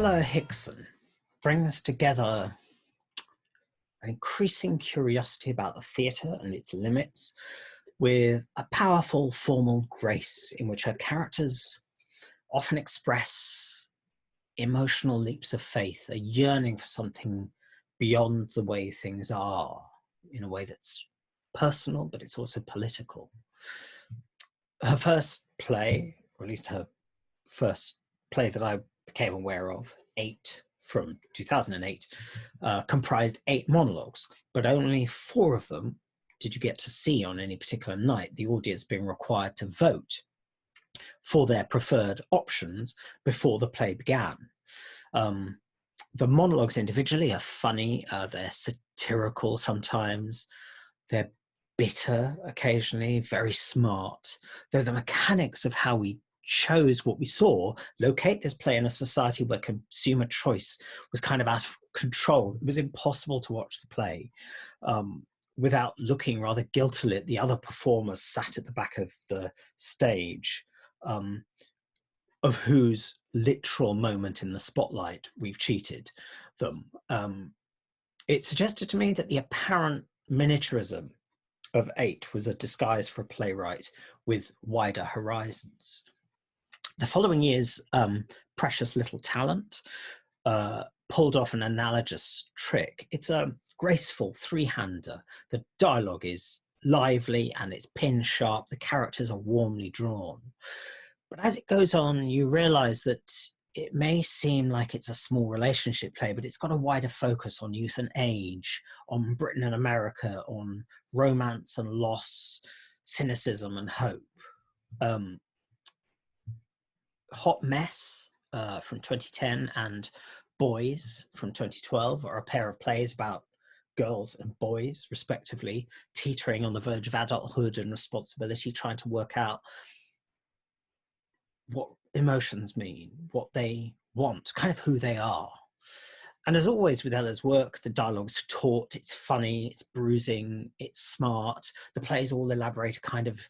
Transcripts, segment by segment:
Ella Hickson brings together an increasing curiosity about the theatre and its limits with a powerful formal grace in which her characters often express emotional leaps of faith, a yearning for something beyond the way things are, in a way that's personal, but it's also political. Her first play, or at least her first play that I became aware of, 8, from 2008, comprised 8 monologues, but only 4 of them did you get to see on any particular night, the audience being required to vote for their preferred options before the play began. The monologues individually are funny, they're satirical sometimes, they're bitter occasionally, very smart, though the mechanics of how we chose what we saw locate this play in a society where consumer choice was kind of out of control. It was impossible to watch the play without looking rather guiltily at the other performers sat at the back of the stage, of whose literal moment in the spotlight we've cheated them. It suggested to me that the apparent miniaturism of 8 was a disguise for a playwright with wider horizons. The following year's Precious Little Talent pulled off an analogous trick. It's a graceful three-hander. The dialogue is lively and it's pin sharp. The characters are warmly drawn. But as it goes on, you realize that it may seem like it's a small relationship play, but it's got a wider focus on youth and age, on Britain and America, on romance and loss, cynicism and hope. Hot Mess from 2010 and Boys from 2012 are a pair of plays about girls and boys, respectively, teetering on the verge of adulthood and responsibility, trying to work out what emotions mean, what they want, kind of who they are. And as always with Ella's work, the dialogue's taut, it's funny, it's bruising, it's smart. The plays all elaborate a kind of,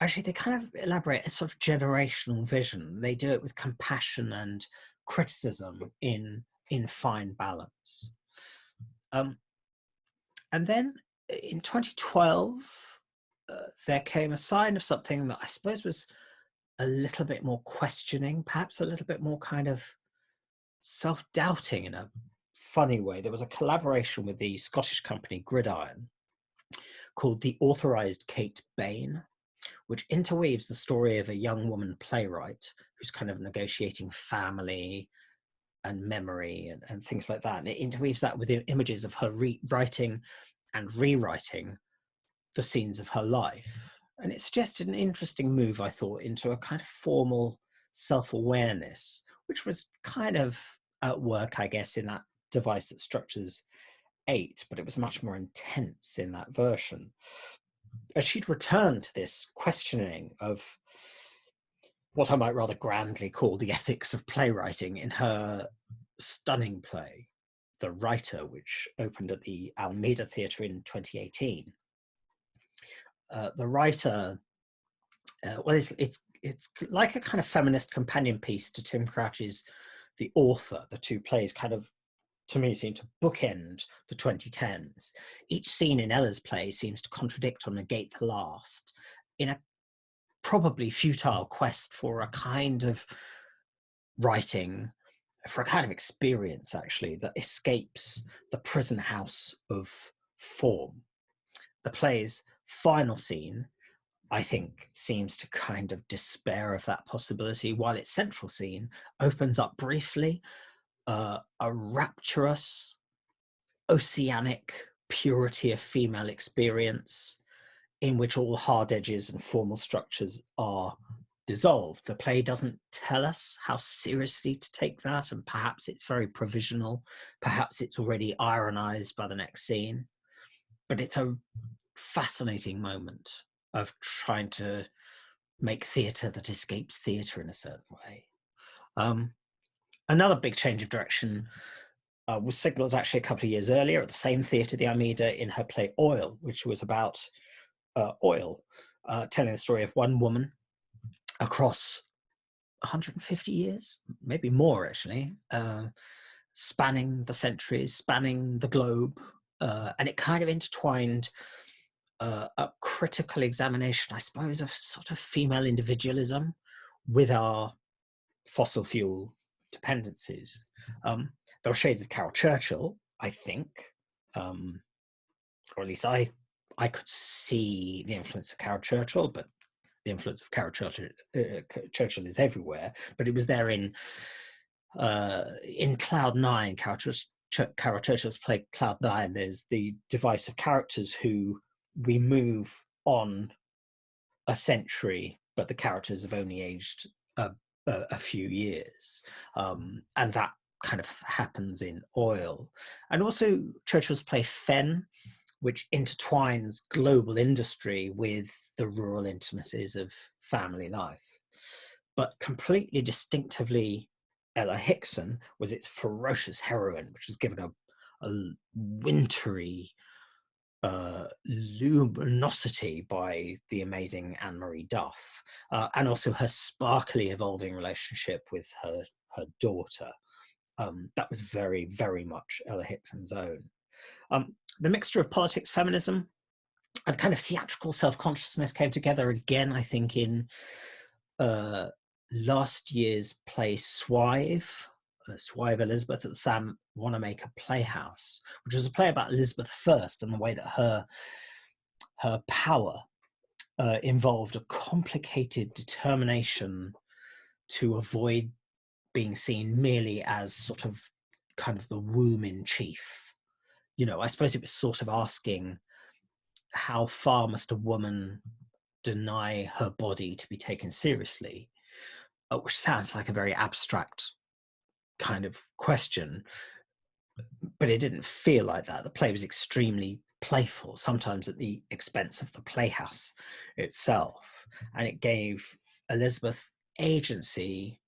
actually they kind of elaborate a sort of generational vision. They do it with compassion and criticism in fine balance. And then in 2012, there came a sign of something that I suppose was a little bit more questioning, perhaps a little bit more kind of self-doubting in a funny way. There was a collaboration with the Scottish company Gridiron called The Authorised Kate Bain, which interweaves the story of a young woman playwright who's kind of negotiating family and memory and things like that. And it interweaves that with the images of her writing and rewriting the scenes of her life. And it suggested an interesting move, I thought, into a kind of formal self-awareness, which was kind of at work, I guess, in that device that structures 8, but it was much more intense in that version. As she'd returned to this questioning of what I might rather grandly call the ethics of playwriting in her stunning play, The Writer, which opened at the Almeida Theatre in 2018. The Writer, well, it's like a kind of feminist companion piece to Tim Crouch's The Author. The two plays kind of, to me, seem to bookend the 2010s. Each scene in Ella's play seems to contradict or negate the last in a probably futile quest for a kind of writing, for a kind of experience, actually, that escapes the prison house of form. The play's final scene, I think, seems to kind of despair of that possibility, while its central scene opens up briefly a rapturous, oceanic purity of female experience in which all hard edges and formal structures are dissolved. The play doesn't tell us how seriously to take that, and perhaps it's very provisional, perhaps it's already ironized by the next scene, but it's a fascinating moment of trying to make theatre that escapes theatre in a certain way. Another big change of direction was signalled actually a couple of years earlier at the same theatre, the Almeida, in her play Oil, which was about oil, telling the story of one woman across 150 years, maybe more actually, spanning the centuries, spanning the globe, and it kind of intertwined a critical examination, I suppose, of sort of female individualism with our fossil fuel dependencies. There are shades of Carol Churchill, I think, or at least I could see the influence of Carol Churchill, but the influence of Carol Churchill is everywhere. But it was there in Cloud Nine. Carol Churchill's play Cloud Nine. There's the device of characters who we move on a century, but the characters have only aged a few years, and that kind of happens in Oil. And also Churchill's play Fen, which intertwines global industry with the rural intimacies of family life. But completely distinctively, Ella Hickson was its ferocious heroine, which was given a wintry luminosity by the amazing Anne-Marie Duff, and also her sparkly evolving relationship with her daughter. That was very, very much Ella Hickson's own. The mixture of politics, feminism, and kind of theatrical self-consciousness came together again, I think, in last year's play Swive Elizabeth at the Sam Wanamaker Playhouse, which was a play about Elizabeth I and the way that her power involved a complicated determination to avoid being seen merely as sort of kind of the womb in chief. You know, I suppose it was sort of asking, how far must a woman deny her body to be taken seriously? Which sounds like a very abstract kind of question, but it didn't feel like that. The play was extremely playful, sometimes at the expense of the playhouse itself, and it gave Elizabeth agency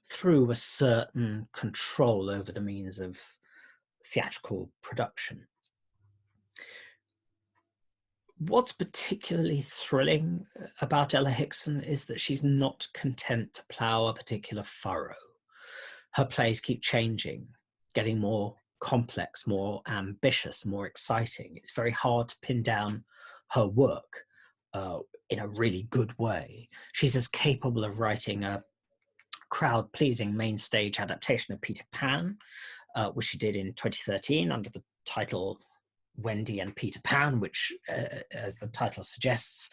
through a certain control over the means of theatrical production. What's particularly thrilling about Ella Hickson is that she's not content to plough a particular furrow. Her plays keep changing, getting more complex, more ambitious, more exciting. It's very hard to pin down her work in a really good way. She's as capable of writing a crowd-pleasing main stage adaptation of Peter Pan, which she did in 2013 under the title Wendy and Peter Pan, which, as the title suggests,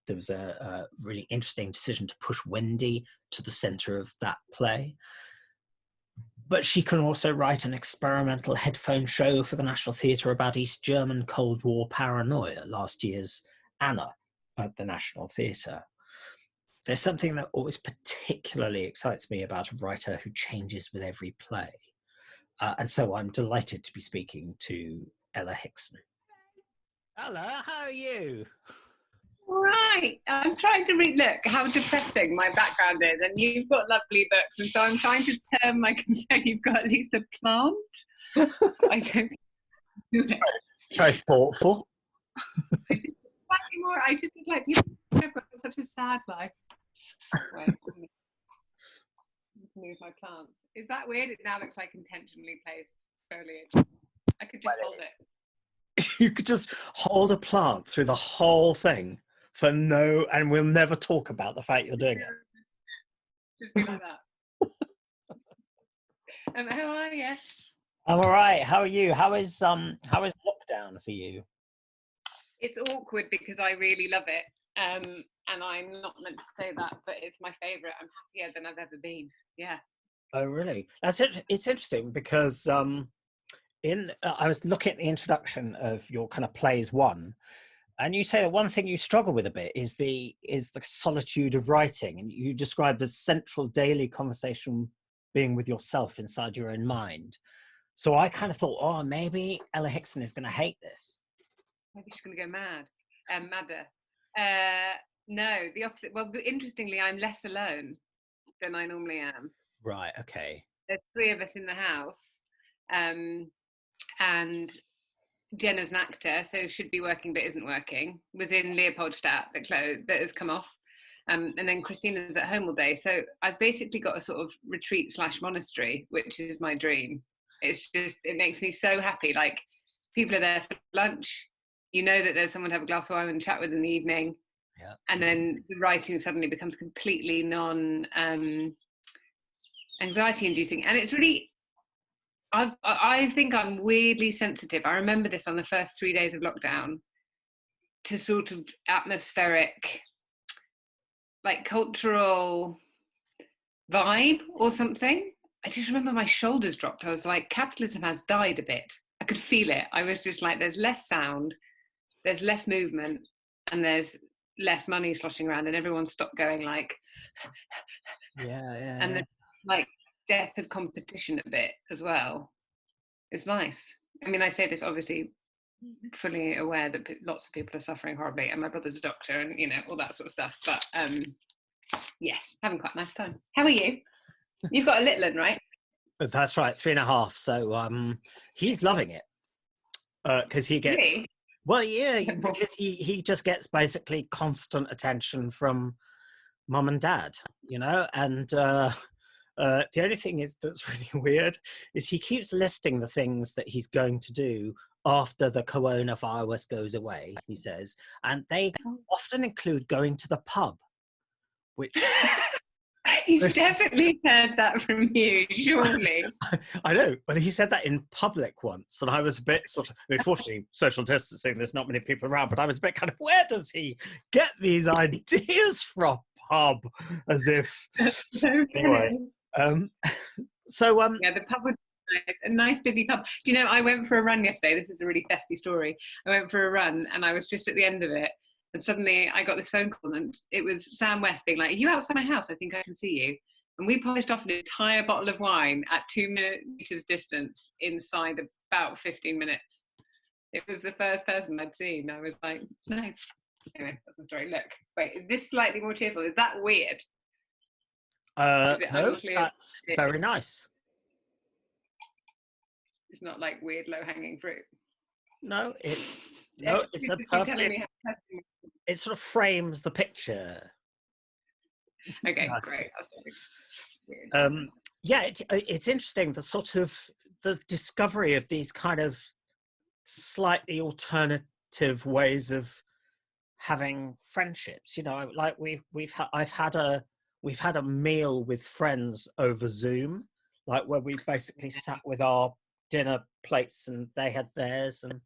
there was a really interesting decision to push Wendy to the center of that play. But she can also write an experimental headphone show for the National Theatre about East German Cold War paranoia, last year's Anna at the National Theatre. There's something that always particularly excites me about a writer who changes with every play. And so I'm delighted to be speaking to Ella Hickson. Ella, how are you? All right. I'm trying to look how depressing my background is, and you've got lovely books, and so I'm trying to turn my concern. You've got at least a plant. I don't do it. It's very thoughtful. I just like, I've got such a sad life. Right. Move my plants. Is that weird? It now looks like intentionally placed foliage. I could just hold it. You could just hold a plant through the whole thing and we'll never talk about the fact you're doing it. Just be like that. How are you? I'm all right. How are you? How is lockdown for you? It's awkward because I really love it. And I'm not meant to say that, but it's my favourite. I'm happier than I've ever been. Yeah. Oh, really? That's it. It's interesting because I was looking at the introduction of your kind of plays one, and you say that one thing you struggle with a bit is the solitude of writing, and you describe the central daily conversation being with yourself inside your own mind. So I kind of thought, oh, maybe Ella Hickson is going to hate this. Maybe she's going to go mad. Madder. No, the opposite. Well, interestingly, I'm less alone than I normally am. Right, okay. There's 3 of us in the house, and Jenna's an actor, so should be working but isn't working. Was in Leopoldstadt that has come off. And then Christina's at home all day. So I've basically got a sort of retreat / monastery, which is my dream. It's just, it makes me so happy. Like, people are there for lunch. You know that there's someone to have a glass of wine and chat with in the evening. Yeah. And then the writing suddenly becomes completely anxiety inducing. And it's really, I think I'm weirdly sensitive. I remember this on the first 3 days of lockdown, to sort of atmospheric, like cultural vibe or something. I just remember my shoulders dropped. I was like, capitalism has died a bit. I could feel it. I was just like, there's less sound, there's less movement, and there's less money sloshing around, and everyone stopped going like, Yeah. and the like death of competition a bit as well. It's nice. I mean, I say this obviously fully aware that lots of people are suffering horribly, and my brother's a doctor, and you know, all that sort of stuff. But yes, having quite a nice time. How are you? You've got a little one, right? That's right, 3.5. So he's loving it because he gets Really? well, yeah, because he just gets basically constant attention from mum and dad, you know. And the only thing is that's really weird is he keeps listing the things that he's going to do after the coronavirus goes away, he says, and they often include going to the pub, which He's definitely heard that from you, surely. I know, but he said that in public once, and I was a bit sort of, unfortunately, social distancing, there's not many people around, but I was a bit kind of, where does he get these ideas from? Pub, as if. Anyway, yeah, the pub was a nice busy pub. Do you know, I went for a run yesterday. This is a really festy story. I went for a run, and I was just at the end of it. And suddenly I got this phone call, and it was Sam West being like, are you outside my house? I think I can see you. And we polished off an entire bottle of wine at 2 meters distance inside about 15 minutes. It was the first person I'd seen. I was like, it's nice. Anyway, that's my story. Look, wait, is this slightly more cheerful? Is that weird? No, that's very nice. It's not like weird low-hanging fruit. No, it's a perfect. It sort of frames the picture. Okay, great. Yeah, it's interesting, the sort of the discovery of these kind of slightly alternative ways of having friendships. You know, like I've had a meal with friends over Zoom, like where we basically sat with our dinner plates and they had theirs, and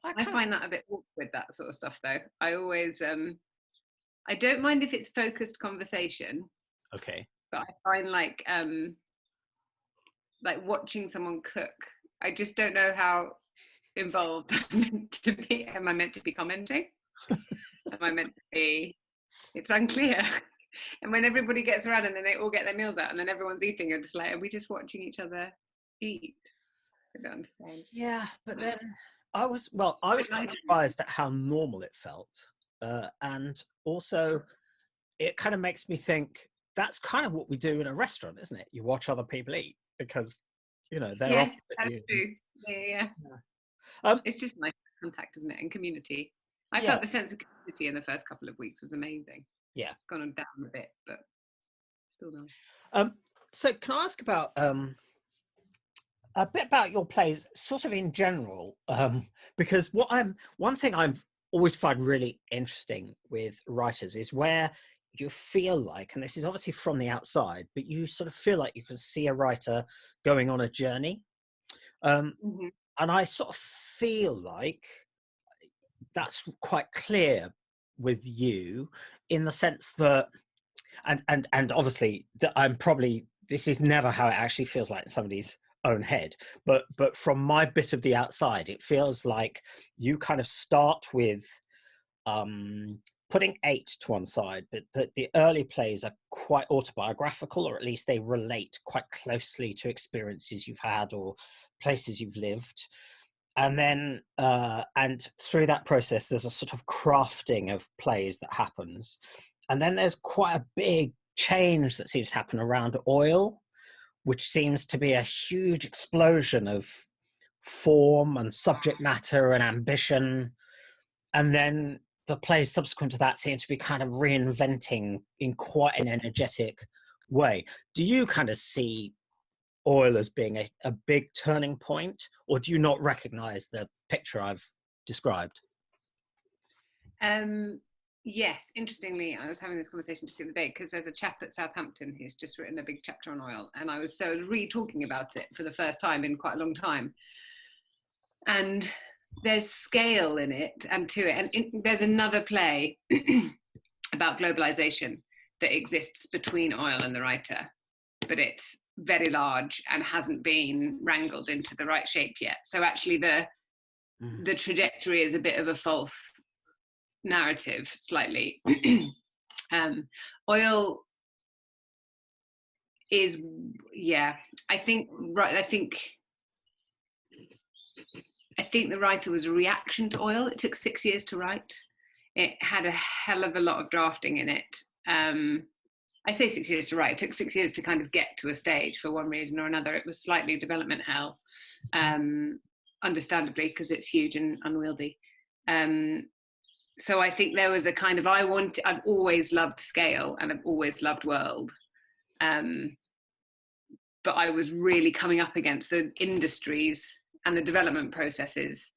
I find that a bit awkward, that sort of stuff, though. I always, I don't mind if it's focused conversation. Okay. But I find like watching someone cook, I just don't know how involved I'm meant to be. Am I meant to be commenting? Am I meant to be? It's unclear. And when everybody gets around and then they all get their meals out and then everyone's eating, you're just like, are we just watching each other eat? I don't understand. Yeah, but then I was quite surprised at how normal it felt, and also it kind of makes me think that's kind of what we do in a restaurant, isn't it? You watch other people eat because, you know, they're that's true. Yeah. It's just nice contact, isn't it, and community. I felt the sense of community in the first couple of weeks was amazing. Yeah, it's gone down a bit, but still nice. So can I ask about a bit about your plays, sort of in general, because one thing I've always find really interesting with writers is where you feel like, and this is obviously from the outside, but you sort of feel like you can see a writer going on a journey. And I sort of feel like that's quite clear with you, in the sense that, and obviously that this is never how it actually feels like in somebody's own head, but from my bit of the outside, it feels like you kind of start with putting 8 to one side, but the early plays are quite autobiographical, or at least they relate quite closely to experiences you've had or places you've lived. And then and through that process there's a sort of crafting of plays that happens, and then there's quite a big change that seems to happen around Oil, which seems to be a huge explosion of form and subject matter and ambition. And then the plays subsequent to that seem to be kind of reinventing in quite an energetic way. Do you kind of see Oil as being a big turning point, or do you not recognize the picture I've described? Yes, interestingly, I was having this conversation just the other day because there's a chap at Southampton who's just written a big chapter on oil, and I was re-talking about it for the first time in quite a long time. And there's scale in it and to it, and there's another play about globalization that exists between Oil and the writer, but it's very large and hasn't been wrangled into the right shape yet. So actually the trajectory is a bit of a false narrative, slightly. Oil is, yeah, I think the writer was a reaction to Oil. It took 6 years to write. It had a hell of a lot of drafting in it. I say 6 years to write. It took 6 years to kind of get to a stage for one reason or another. It was slightly development hell, understandably, because it's huge and unwieldy. So I think there was a kind of, I've always loved scale and I've always loved world. But I was really coming up against the industries and the development processes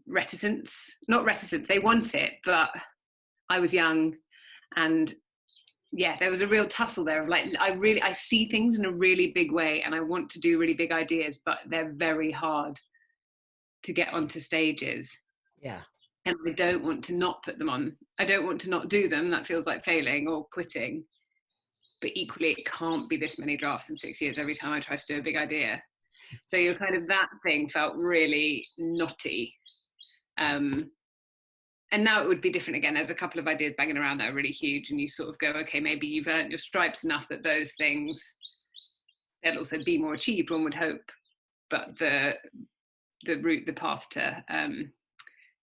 reticence. Not reticence, they want it, but I was young, and yeah, there was a real tussle there of like, I see things in a really big way and I want to do really big ideas, but they're very hard to get onto stages. Yeah. And I don't want to not put them on. I don't want to not do them. That feels like failing or quitting. But equally, it can't be this many drafts in 6 years every time I try to do a big idea. So you're kind of, that thing felt really knotty. And now it would be different again. There's a couple of ideas banging around that are really huge, and you sort of go, okay, maybe you've earned your stripes enough that those things, they'll also be more achieved, one would hope. But the route, the path to,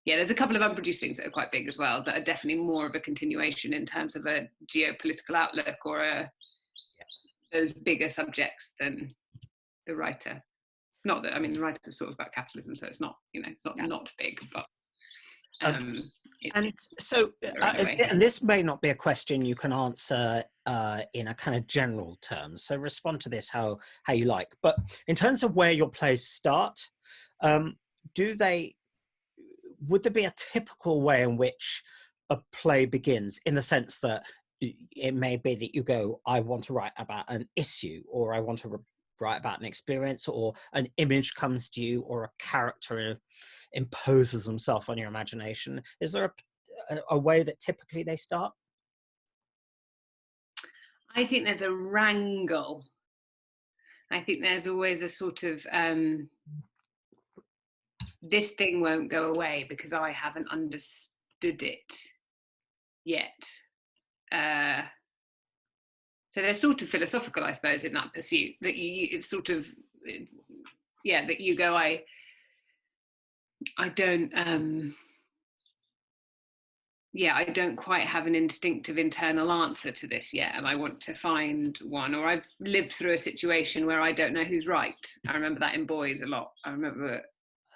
yeah, there's a couple of unproduced things that are quite big as well, that are definitely more of a continuation in terms of a geopolitical outlook or those bigger subjects than the writer. Not that, I mean, the writer is sort of about capitalism, so it's not, it's not not big, but and so, and this may not be a question you can answer in a kind of general terms, so respond to this how you like. But in terms of where your plays start, would there be a typical way in which a play begins, in the sense that it may be that you go, I want to write about an issue, or I want to write about an experience, or an image comes to you, or a character imposes himself on your imagination? Is there a way that typically they start? I think there's a wrangle. I think there's always a sort of, this thing won't go away because I haven't understood it yet. So they're sort of philosophical, I suppose, in that pursuit, that it's sort of, yeah, that you go, I don't, I don't quite have an instinctive internal answer to this yet, and I want to find one. Or I've lived through a situation where I don't know who's right. I remember that in Boys a lot. I remember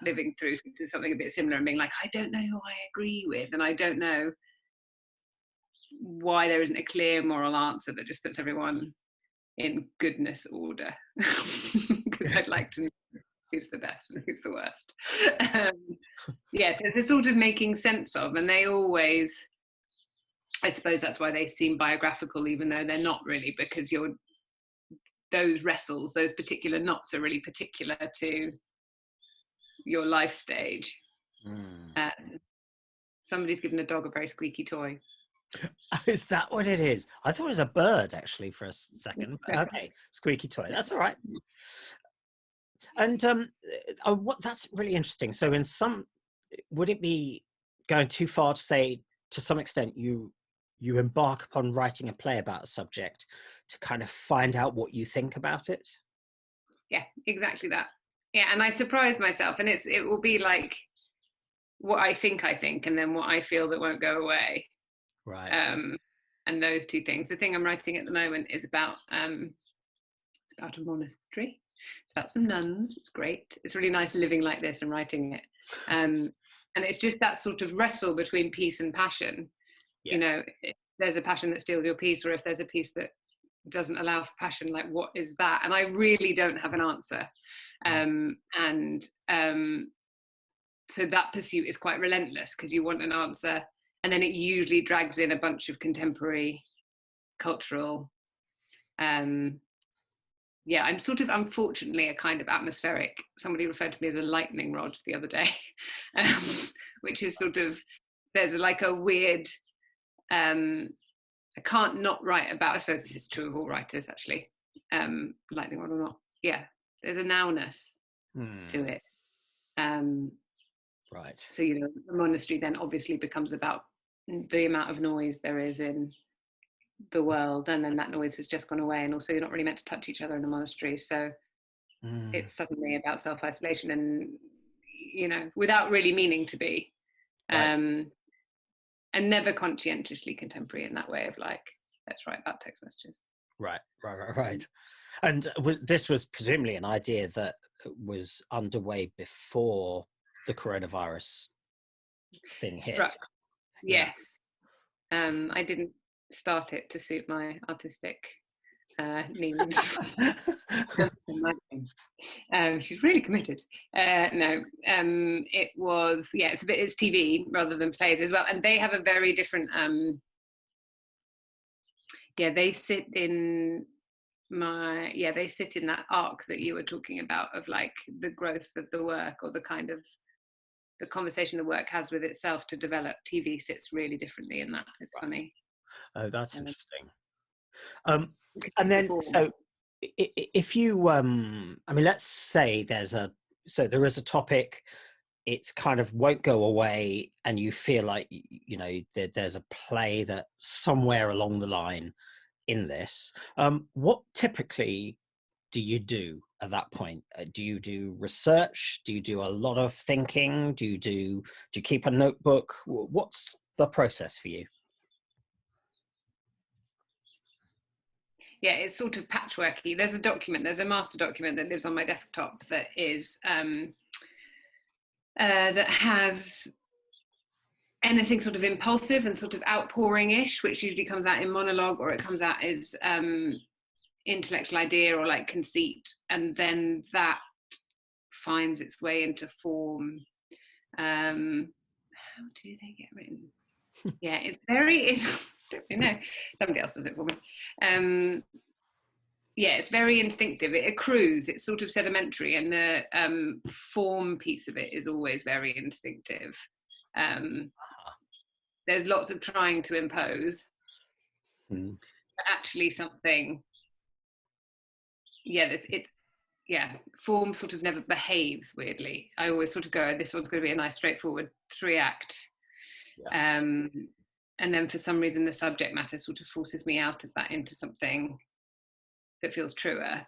living through something a bit similar and being like, I don't know who I agree with, and I don't know why there isn't a clear moral answer that just puts everyone in goodness order. Because I'd like to know who's the best and who's the worst. So they're sort of making sense of, and they always, I suppose that's why they seem biographical, even though they're not really, because those wrestles, those particular knots are really particular to your life stage. Somebody's given a dog a very squeaky toy. Is that what it is? I thought it was a bird, actually, for a second. Okay, squeaky toy. That's all right. And that's really interesting. So would it be going too far to say, to some extent, you embark upon writing a play about a subject to kind of find out what you think about it? Yeah, exactly that. Yeah, and I surprise myself, and it will be like what I think, and then what I feel that won't go away. Right. And those two things. The thing I'm writing at the moment is about it's about a monastery. It's about some nuns. It's great. It's really nice living like this and writing it. And it's just that sort of wrestle between peace and passion. Yeah. You know, if there's a passion that steals your peace, or if there's a peace that doesn't allow for passion, like what is that? And I really don't have an answer. So that pursuit is quite relentless, because you want an answer, and then it usually drags in a bunch of contemporary cultural I'm sort of, unfortunately, a kind of atmospheric. Somebody referred to me as a lightning rod the other day, which is sort of, there's like a weird, I can't not write about, I suppose this is true of all writers actually, lightning rod or not. Yeah, there's a nowness to it. Right. So, you know, the monastery then obviously becomes about the amount of noise there is in the world, and then that noise has just gone away, and also you're not really meant to touch each other in a monastery, so it's suddenly about self-isolation, and you know, without really meaning to be, and never conscientiously contemporary in that way of like, let's write about text messages. Right. And this was presumably an idea that was underway before the coronavirus thing hit. Yes. I didn't start it to suit my artistic needs. She's really committed. It was, it's TV rather than plays as well, and they have a very different they sit in that arc that you were talking about of like the growth of the work, or the kind of the conversation the work has with itself to develop. TV sits really differently in that. It's funny. Oh, that's interesting. And then, so if you, I mean, let's say there is a topic, it's kind of won't go away, and you feel like, you know, there's a play that somewhere along the line in this, what typically do you do at that point? Do you do research? Do you do a lot of thinking? Do you keep a notebook? What's the process for you? Yeah, it's sort of patchworky. There's a master document that lives on my desktop that is that has anything sort of impulsive and sort of outpouring-ish, which usually comes out in monologue, or it comes out as intellectual idea or like conceit, and then that finds its way into form. How do they get written? Yeah, it's I don't really know. Somebody else does it for me. It's very instinctive. It accrues. It's sort of sedimentary, and the form piece of it is always very instinctive. There's lots of trying to impose, but actually something. Form sort of never behaves weirdly. I always sort of go, this one's going to be a nice straightforward 3-act. And then for some reason the subject matter sort of forces me out of that into something that feels truer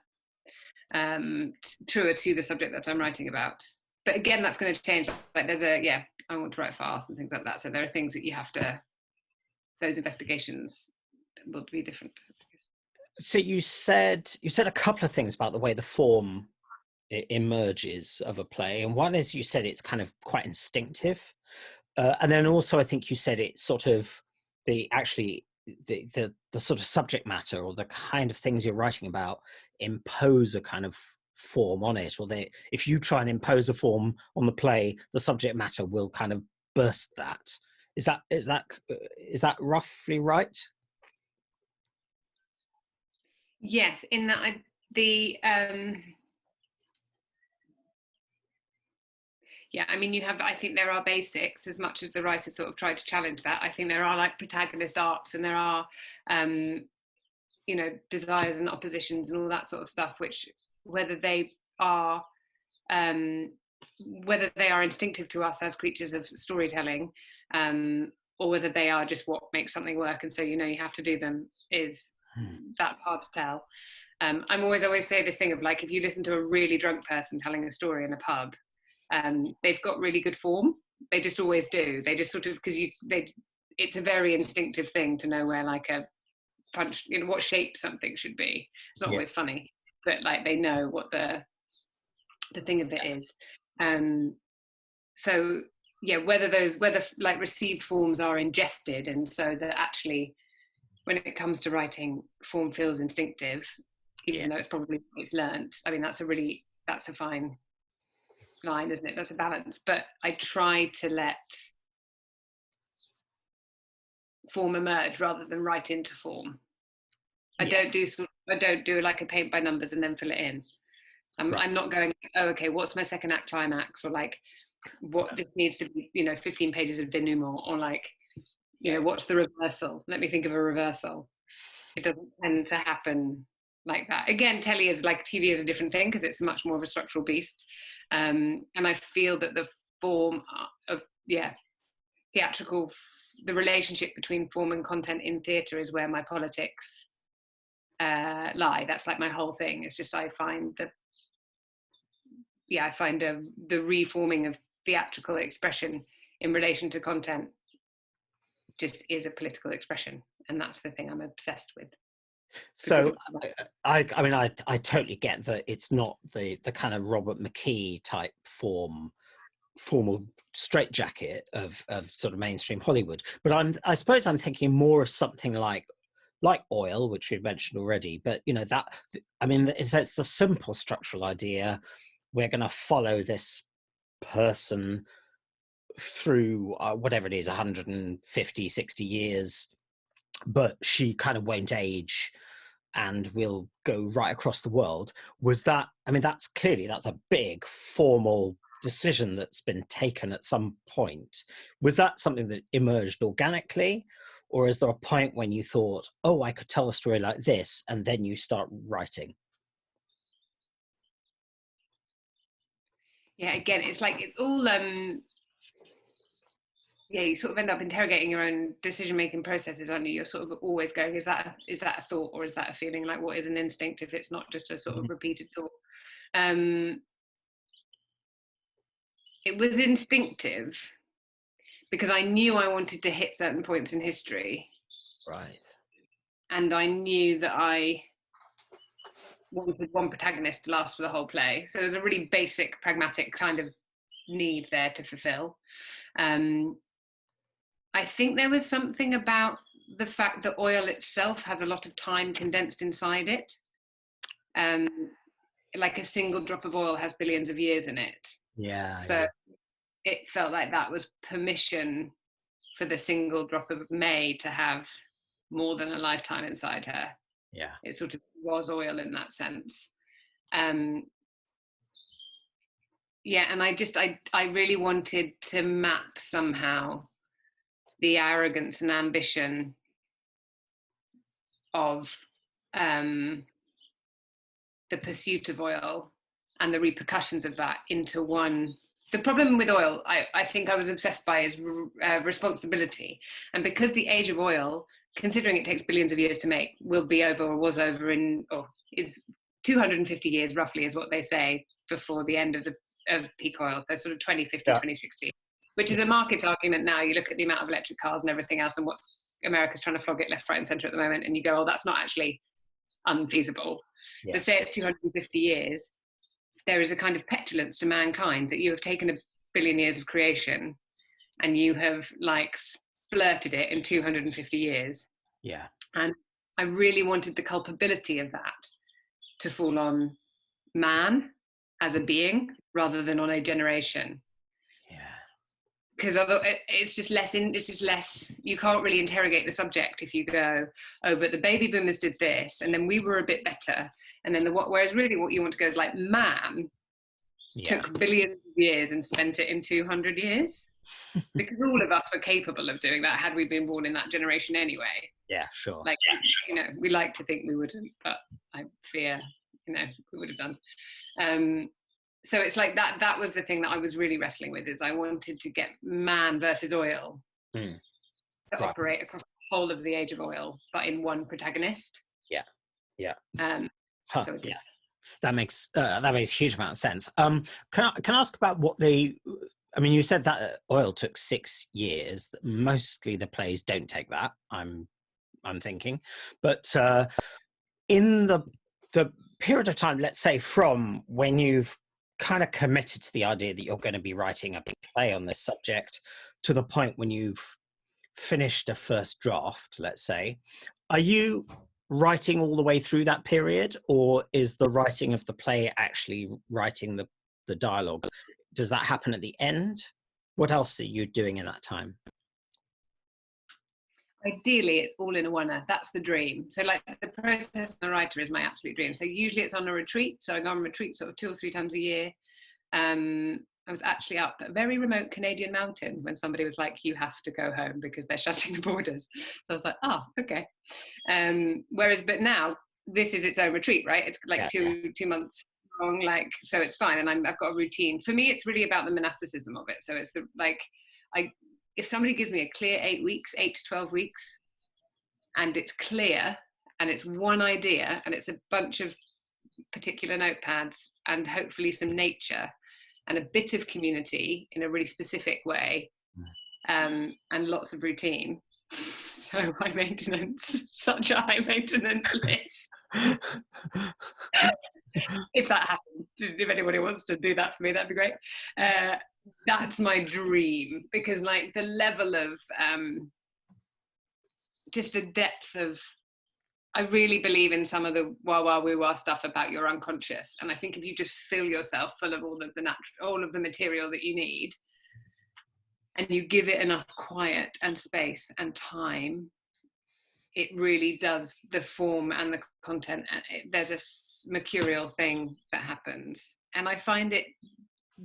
to the subject that I'm writing about. But again, that's going to change. Like I want to write fast and things like that. So there are things that those investigations will be different. So you said a couple of things about the way the form emerges of a play, and one is you said it's kind of quite instinctive, and then also I think you said it's sort of the sort of subject matter, or the kind of things you're writing about, impose a kind of form on it, or if you try and impose a form on the play, the subject matter will kind of burst that. Is that roughly right? Yes, in that I think there are basics, as much as the writers sort of try to challenge that. I think there are like protagonist arcs, and there are desires and oppositions and all that sort of stuff, which whether they are instinctive to us as creatures of storytelling, or whether they are just what makes something work, and so you have to do them, that's hard to tell. I'm always say this thing of like, if you listen to a really drunk person telling a story in a pub, they've got really good form. They just always do. They just sort of, because it's a very instinctive thing to know where like a punch, what shape something should be. It's not always funny, but like they know what the thing of it is. So yeah, whether like received forms are ingested, and so that actually when it comes to writing, form feels instinctive, even though it's learnt. I mean, that's a fine line, isn't it? That's a balance. But I try to let form emerge rather than write into form. I don't do like a paint by numbers and then fill it in. I'm not going, oh, okay, what's my second act climax, or like what this needs to be, 15 pages of denouement, or like, what's the reversal? Let me think of a reversal. It doesn't tend to happen like that. Again, TV is a different thing because it's much more of a structural beast. And I feel that the form of, theatrical, the relationship between form and content in theatre is where my politics lie. That's like my whole thing. It's just, I find the reforming of theatrical expression in relation to content just is a political expression, and that's the thing I'm obsessed with. So I mean I totally get that it's not the kind of Robert McKee type formal straitjacket of sort of mainstream Hollywood, but I suppose I'm thinking more of something like Oil, which we've mentioned already, but that, I mean, it's the simple structural idea. We're going to follow this person through whatever it is, 150, 60 years, but she kind of won't age and will go right across the world. Was that, I mean, that's a big formal decision that's been taken at some point. Was that something that emerged organically, or is there a point when you thought, oh, I could tell a story like this, and then you start writing? Yeah, again, it's like, it's all you sort of end up interrogating your own decision-making processes, aren't you? You're sort of always going, is that a thought, or is that a feeling? Like, what is an instinct if it's not just a sort of repeated thought? It was instinctive because I knew I wanted to hit certain points in history. Right. And I knew that I wanted one protagonist to last for the whole play. So there's a really basic, pragmatic kind of need there to fulfill. I think there was something about the fact that Oil itself has a lot of time condensed inside it. Like a single drop of oil has billions of years in it. Yeah. So it felt like that was permission for the single drop of May to have more than a lifetime inside her. Yeah. It sort of was Oil in that sense. And I really wanted to map somehow the arrogance and ambition of the pursuit of oil and the repercussions of that into one. The problem with oil, I think I was obsessed by, is responsibility. And because the age of oil, considering it takes billions of years to make, will be over, or was over is 250 years roughly, is what they say, before the end of peak oil, so sort of 2050, 2060, which is a market argument now. You look at the amount of electric cars and everything else, and what's America's trying to flog it left, right, and centre at the moment, and you go, oh, that's not actually unfeasible. Yeah. So say it's 250 years, there is a kind of petulance to mankind that you have taken 1 billion years of creation and you have like splurted it in 250 years. Yeah. And I really wanted the culpability of that to fall on man as a being rather than on a generation. Yeah. Because it's just less, you can't really interrogate the subject if you go, oh, but the baby boomers did this, and then we were a bit better. And then whereas really what you want to go is like, man took billions of years and spent it in 200 years. Because all of us were capable of doing that had we been born in that generation anyway. Yeah, sure. Like, we like to think we wouldn't, but I fear, we would have done. So it's like that was the thing that I was really wrestling with, is I wanted to get man versus oil to operate across the whole of the age of oil, but in one protagonist. Yeah. Yeah. So it's just, that makes a huge amount of sense. Can I ask about what I mean, you said that Oil took 6 years. Mostly the plays don't take that, I'm thinking. But in the period of time, let's say from when you've kind of committed to the idea that you're going to be writing a play on this subject to the point when you've finished a first draft, let's say, are you writing all the way through that period, or is the writing of the play actually writing the dialogue? Does that happen at the end? What else are you doing in that time? Ideally, it's all in a one. That's the dream. So like the process of the writer is my absolute dream. So usually it's on a retreat. So I go on retreat sort of 2 or 3 times a year. I was actually up a very remote Canadian mountain when somebody was like, you have to go home because they're shutting the borders. So I was like, oh, okay. But now this is its own retreat, right? It's like two months long, like, so it's fine. And I've got a routine. For me, it's really about the monasticism of it. So it's if somebody gives me a clear 8 weeks, 8 to 12 weeks, and it's clear and it's one idea and it's a bunch of particular notepads and hopefully some nature and a bit of community in a really specific way, and lots of routine. So high maintenance, such a high maintenance list. If that happens, if anybody wants to do that for me, that'd be great. That's my dream, because like the level of just the depth of, I really believe in some of the wah woo wah stuff about your unconscious, and I think if you just fill yourself full of all of the material that you need, and you give it enough quiet and space and time, it really does, the form and the content, there's a mercurial thing that happens. And I find it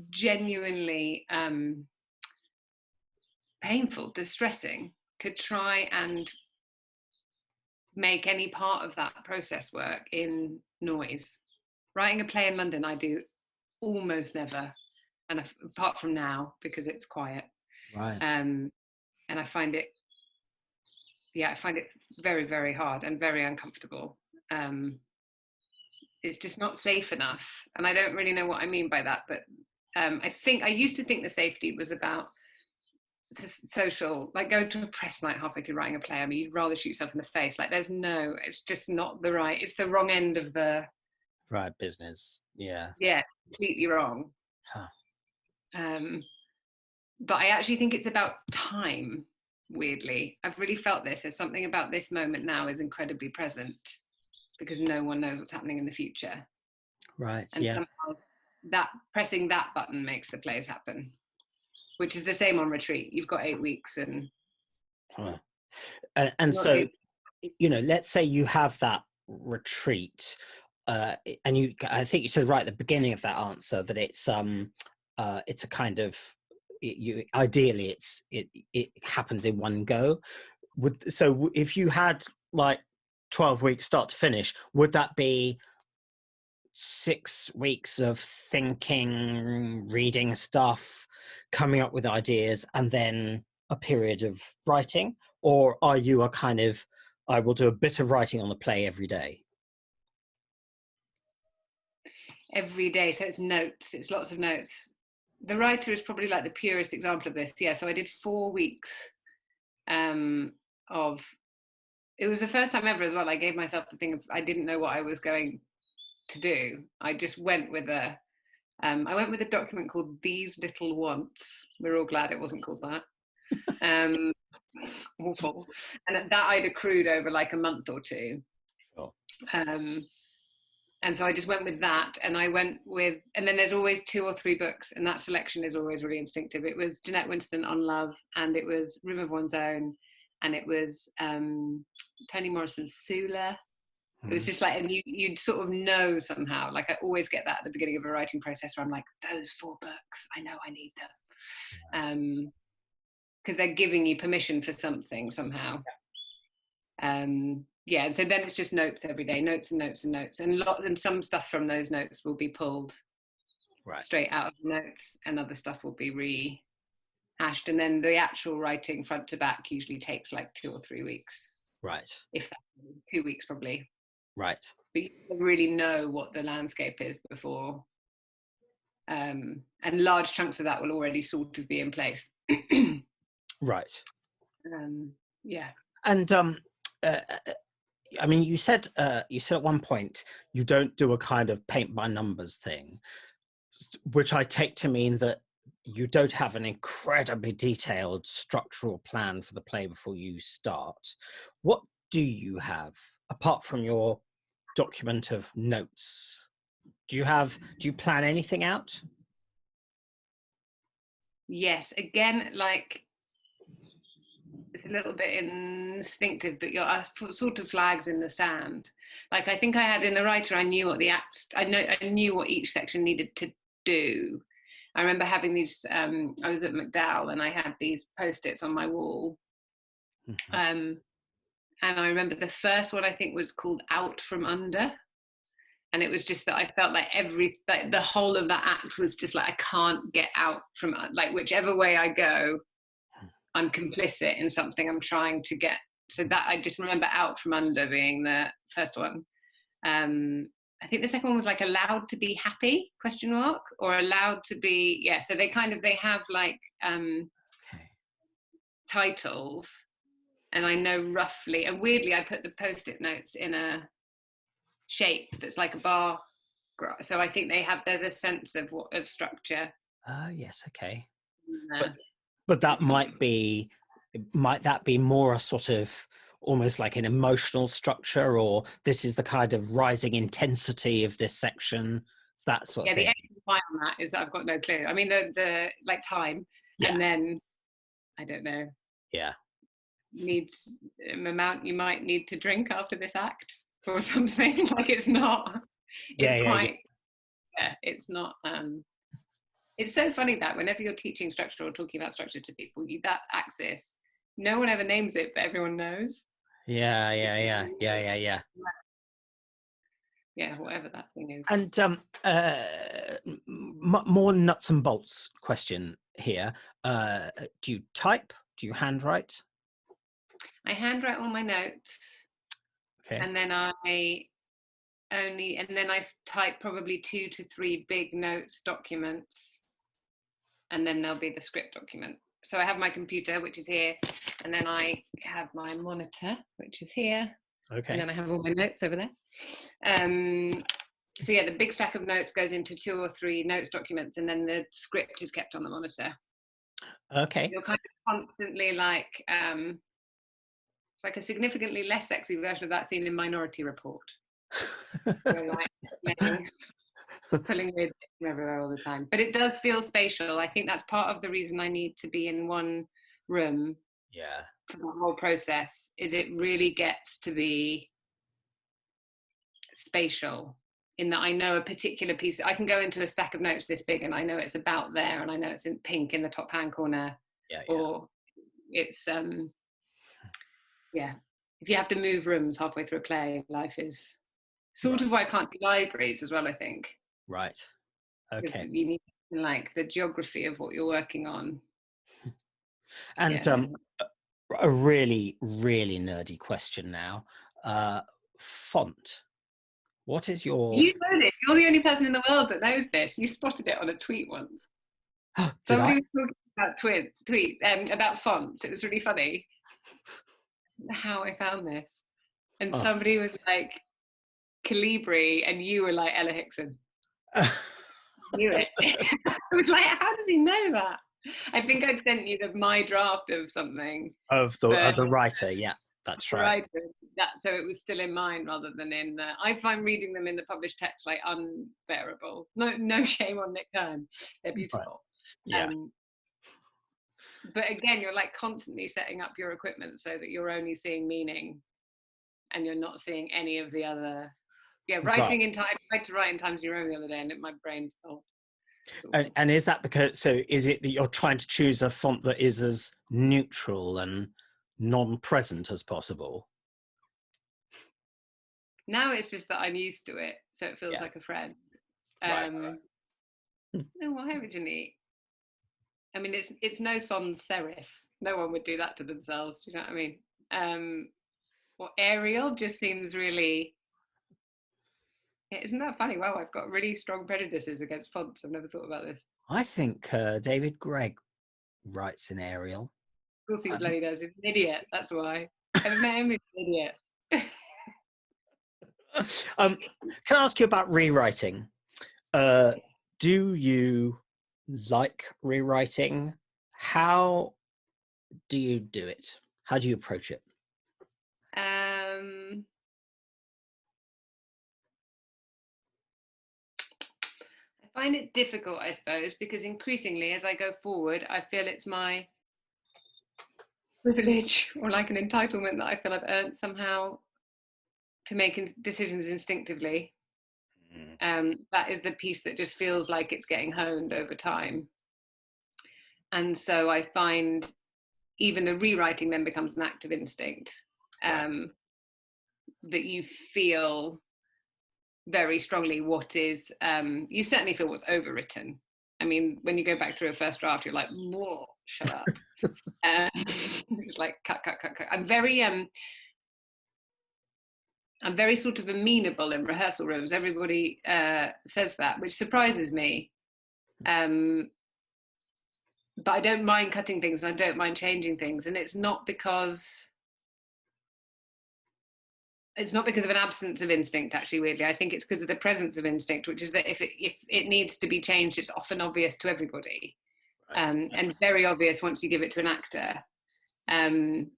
genuinely painful, distressing to try and make any part of that process work in noise. Writing a play in London, I do almost never, and apart from now because it's quiet. Right. And I find it very, very hard and very uncomfortable. It's just not safe enough, and I don't really know what I mean by that. But I used to think the safety was about social, like going to a press night halfway through writing a play. I mean, you'd rather shoot yourself in the face. Like, it's just not the right. It's the wrong end of the right business. Yeah. Yeah, completely wrong. Huh. But I actually think it's about time. Weirdly, I've really felt this. There's something about this moment now is incredibly present because no one knows what's happening in the future. Right. And yeah. somehow that pressing that button makes the plays happen, which is the same on retreat. You've got 8 weeks and. Huh. And so, let's say you have that retreat, and I think you said right at the beginning of that answer that it's a kind of, ideally it happens in one go. So if you had like 12 weeks start to finish, would that be 6 weeks of thinking, reading stuff, coming up with ideas, and then a period of writing? Or are you a kind of, I will do a bit of writing on the play every day? Every day, so it's notes, it's lots of notes. The writer is probably like the purest example of this. Yeah, so I did 4 weeks of, it was the first time ever as well, I gave myself the thing of, I didn't know what I was going to do. I just went with a document called These Little Wants. We're all glad it wasn't called that. Awful. And that I'd accrued over like a month or two. Sure. And so I just went with that, and and then there's always 2 or 3 books, and that selection is always really instinctive. It was Jeanette Winston on love, and it was Room of One's Own, and it was Toni Morrison's Sula. It was just like, and you'd sort of know somehow, like I always get that at the beginning of a writing process where I'm like, those 4 books, I know I need them. Because they're giving you permission for something somehow. Yeah, so then it's just notes every day, notes and notes and notes, and some stuff from those notes will be pulled straight out of the notes, and other stuff will be rehashed, and then the actual writing front to back usually takes like 2 or 3 weeks. Right. If that, 2 weeks probably. Right. But you don't really know what the landscape is before, and large chunks of that will already sort of be in place. Right. Yeah. And I mean, you said at one point you don't do a kind of paint by numbers thing, which I take to mean that you don't have an incredibly detailed structural plan for the play before you start. What do you have apart from your document of notes? Do you plan anything out? Yes, again, like it's a little bit instinctive, but you're sort of flags in the sand. Like I think I had in the writer, I knew what the act, I knew what each section needed to do. I remember having these. I was at McDowell and I had these post-its on my wall. And I remember the first one I think was called "Out from Under," and it was just that I felt like the whole of that act was just like I can't get out from, like, whichever way I go, I'm complicit in something I'm trying to get. So that I just remember "Out from Under" being the first one. I think the second one was like "Allowed to be happy?" or "Allowed to be," yeah. So they have like titles, and I know roughly. And weirdly, I put the post-it notes in a shape that's like a bar. So I think there's a sense of structure. Yes, okay. But that might that be more a sort of almost like an emotional structure, or this is the kind of rising intensity of this section. It's that sort of thing. Yeah, the point on that is I've got no clue. I mean, the like time, and then I don't know. Yeah. Needs an amount you might need to drink after this act or something. Like it's not. It's quite. Yeah, it's not. It's so funny that whenever you're teaching structure or talking about structure to people, that axis, no one ever names it, but everyone knows. Yeah, whatever that thing is. And more nuts and bolts question here. Do you type? Do you handwrite? I handwrite all my notes. Okay. And then I type probably 2 to 3 big notes documents, and then there'll be the script document. So I have my computer, which is here, and then I have my monitor, which is here. Okay. And then I have all my notes over there. So yeah, the big stack of notes goes into 2 or 3 notes documents, and then the script is kept on the monitor. Okay. You're kind of constantly like, it's like a significantly less sexy version of that scene in Minority Report. We're like pulling with from everywhere all the time. But it does feel spatial. I think that's part of the reason I need to be in one room. Yeah. For the whole process, is it really gets to be spatial in that I know a particular piece. I can go into a stack of notes this big and I know it's about there, and I know it's in pink in the top hand corner. Or it's if you have to move rooms halfway through a play, life is sort of why I can't do libraries as well, I think. Right. Okay. You need like the geography of what you're working on. And a really, really nerdy question now. Font. What is your... You know this. You're the only person in the world that knows this. You spotted it on a tweet once. Somebody was talking about tweets about fonts. It was really funny. I don't know how I found this. And somebody was like, Calibri, and you were like, Ella Hickson. Knew it. I was like, how does he know that? I think I'd sent you my draft of something. Of the writer, yeah. That's right. So it was still in mine rather than in the... I find reading them in the published text like unbearable. No shame on Nick Kern. They're beautiful. Right. Yeah. But again, you're like constantly setting up your equipment so that you're only seeing meaning and you're not seeing any of the other... Yeah, writing in time. I tried to write in Times New Roman the other day and my brain stopped. And is that because... So is it that you're trying to choose a font that is as neutral and non-present as possible? Now it's just that I'm used to it, so it feels like a friend. No, why originally? I mean, it's no sans serif. No one would do that to themselves. Do you know what I mean? Or Arial just seems really... Yeah, isn't that funny? Wow, I've got really strong prejudices against fonts. I've never thought about this. I think David Gregg writes in Arial. Of course he bloody does. He's an idiot. That's why. I've met him. He's an idiot. Can I ask you about rewriting? Do you like rewriting? How do you do it? How do you approach it? I find it difficult, I suppose, because increasingly as I go forward, I feel it's my privilege or like an entitlement that I feel I've earned somehow to make decisions instinctively. That is the piece that just feels like it's getting honed over time. And so I find even the rewriting then becomes an act of instinct, that you feel very strongly what is, you certainly feel what's overwritten. I mean, when you go back through a first draft, you're like, whoa, shut up. It's like, cut. I'm very sort of amenable in rehearsal rooms. Everybody says that, which surprises me. But I don't mind cutting things and I don't mind changing things. And it's not because of an absence of instinct, actually, weirdly. I think it's because of the presence of instinct, which is that if it needs to be changed, it's often obvious to everybody. And very obvious once you give it to an actor. And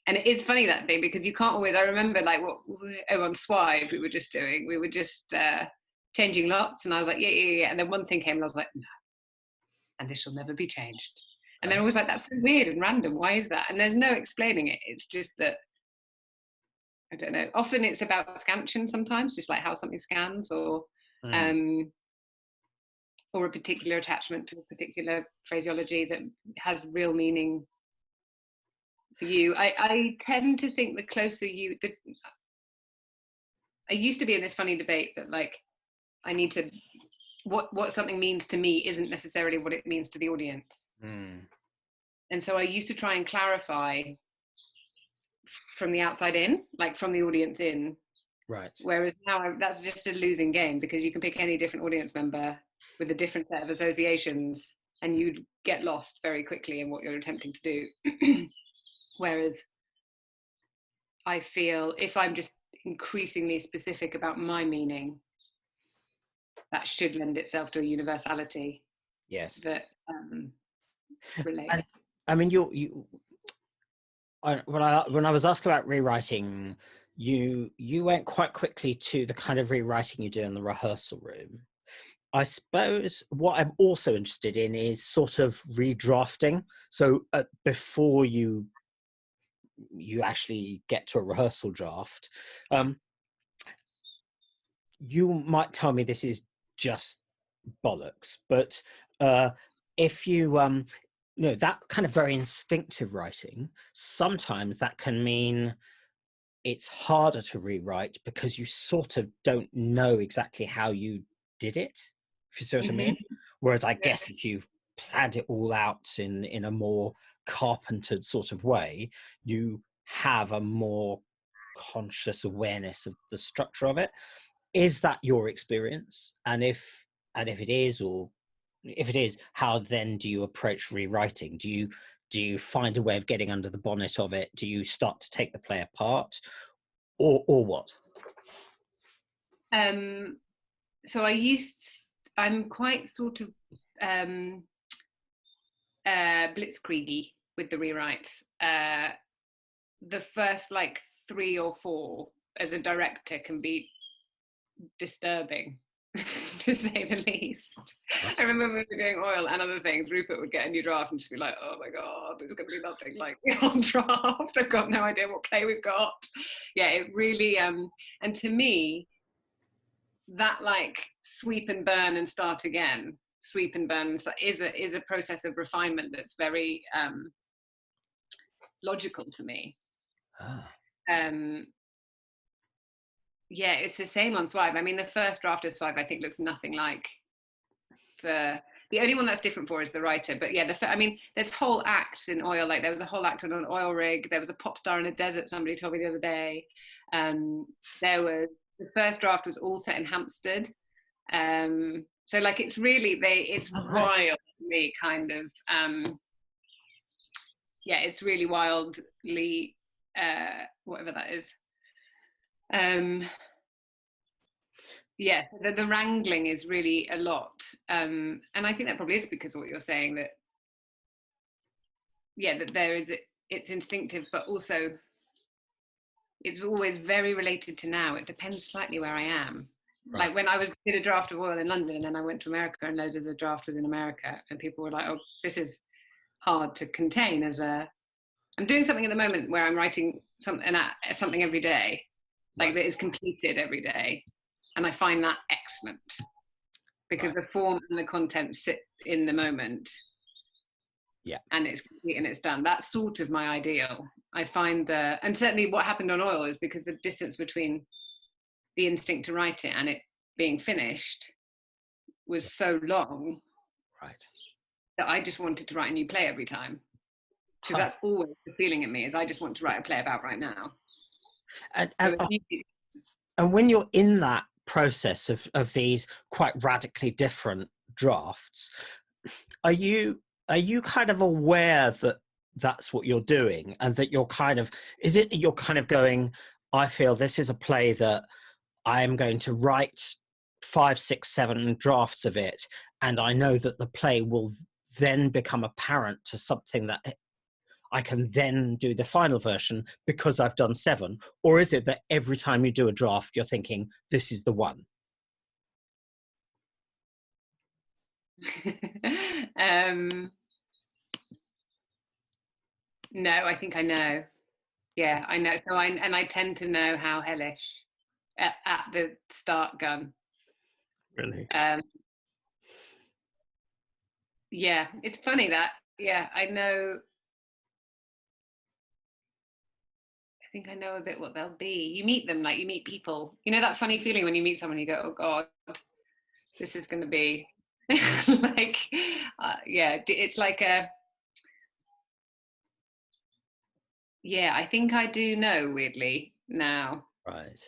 it is funny, that thing, because you can't always, I remember like on Swive we were just changing lots, and I was like, yeah. And then one thing came and I was like, no, and this will never be changed. And they're always like, that's so weird and random, why is that? And there's no explaining it. It's just that, I don't know, often it's about scansion sometimes, just like how something scans, or a particular attachment to a particular phraseology that has real meaning for you. I tend to think the closer I used to be in this funny debate that like I need to, what something means to me isn't necessarily what it means to the audience. And so I used to try and clarify from the outside in, like from the audience in. Right. Whereas now that's just a losing game, because you can pick any different audience member with a different set of associations and you'd get lost very quickly in what you're attempting to do. Whereas I feel if I'm just increasingly specific about my meaning, that should lend itself to a universality. Yes. That relates. And, I mean, when I was asked about rewriting, you went quite quickly to the kind of rewriting you do in the rehearsal room. I suppose what I'm also interested in is sort of redrafting. So before you actually get to a rehearsal draft, you might tell me this is just bollocks, but if you that kind of very instinctive writing, sometimes that can mean it's harder to rewrite because you sort of don't know exactly how you did it, if you see what I mean. Whereas I guess if you've planned it all out in a more carpentered sort of way, you have a more conscious awareness of the structure of it. Is that your experience? And if it is, or if it is, how then do you approach rewriting? Do you find a way of getting under the bonnet of it? Do you start to take the play apart, or what? So I'm quite sort of blitzkriegi with the rewrites. The first like 3 or 4 as a director can be disturbing, to say the least. I remember when we were doing Oil and other things, Rupert would get a new draft and just be like, oh my god, there's going to be nothing like the old draft. I've got no idea what play we've got. Yeah, it really, and to me, that like sweep and burn and start again, sweep and burn is a process of refinement that's very logical to me. Yeah, it's the same on Swive. I mean, the first draft of Swive, I think, looks nothing like the only one that's different for is the writer. But yeah, I mean, there's whole acts in Oil. Like there was a whole act on an oil rig. There was a pop star in a desert. Somebody told me the other day. The first draft was all set in Hampstead. So like it's really it's wild to me, kind of. Yeah, it's really wildly whatever that is. yeah, the wrangling is really a lot. And I think that probably is because of what you're saying, that, yeah, that there is, it's instinctive, but also it's always very related to now. It depends slightly where I am. Right. Like when I did a draft of Oil in London, and then I went to America and loads of the draft was in America, and people were like, oh, this is hard to contain as I'm doing something at the moment where I'm writing something every day, like that is completed every day. And I find that excellent because the form and the content sit in the moment. Yeah. And it's complete and it's done. That's sort of my ideal. I find and certainly what happened on Oil is because the distance between the instinct to write it and it being finished was so long, right, that I just wanted to write a new play every time. Because that's always the feeling in me, is I just want to write a play about right now. And when you're in that process of these quite radically different drafts, are you kind of aware that that's what you're doing, and that you're kind of, is it you're kind of going, I feel this is a play that I am going to write 5, 6, 7 drafts of it, and I know that the play will then become apparent to something that I can then do the final version because I've done 7? Or is it that every time you do a draft, you're thinking, this is the one? No, I think I know. Yeah, I know. So I tend to know how hellish at the start gun. Really? Yeah, it's funny that, yeah, I know. I think I know a bit what they'll be. You meet them like you meet people. You know that funny feeling when you meet someone, you go, oh God, this is going to be like, yeah, it's like yeah, I think I do know, weirdly, now. Right.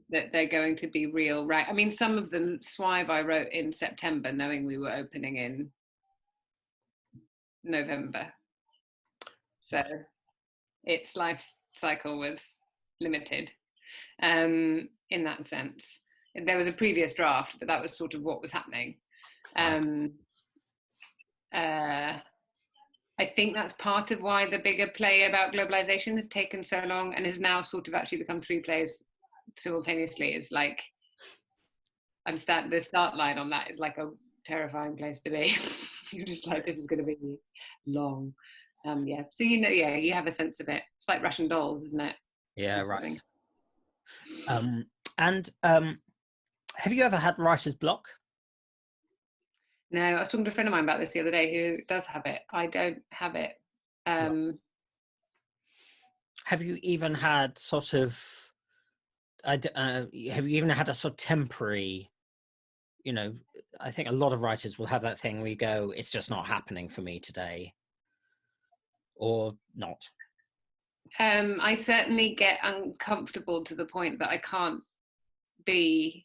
That they're going to be real, right? I mean, some of them, Swive, I wrote in September, knowing we were opening in November. So Right. its life cycle was limited in that sense. There was a previous draft, but that was sort of what was happening. I think that's part of why the bigger play about globalization has taken so long and has now sort of actually become 3 plays simultaneously. Is like, the start line on that is like a terrifying place to be. You're just like, this is going to be long. Yeah. So, you know, yeah, you have a sense of it. It's like Russian dolls, isn't it? Yeah, right. And have you ever had writer's block? No, I was talking to a friend of mine about this the other day who does have it. I don't have it. Have you even had sort of, have you even had a sort of temporary, you know, I think a lot of writers will have that thing where you go, it's just not happening for me today, or not? I certainly get uncomfortable to the point that I can't be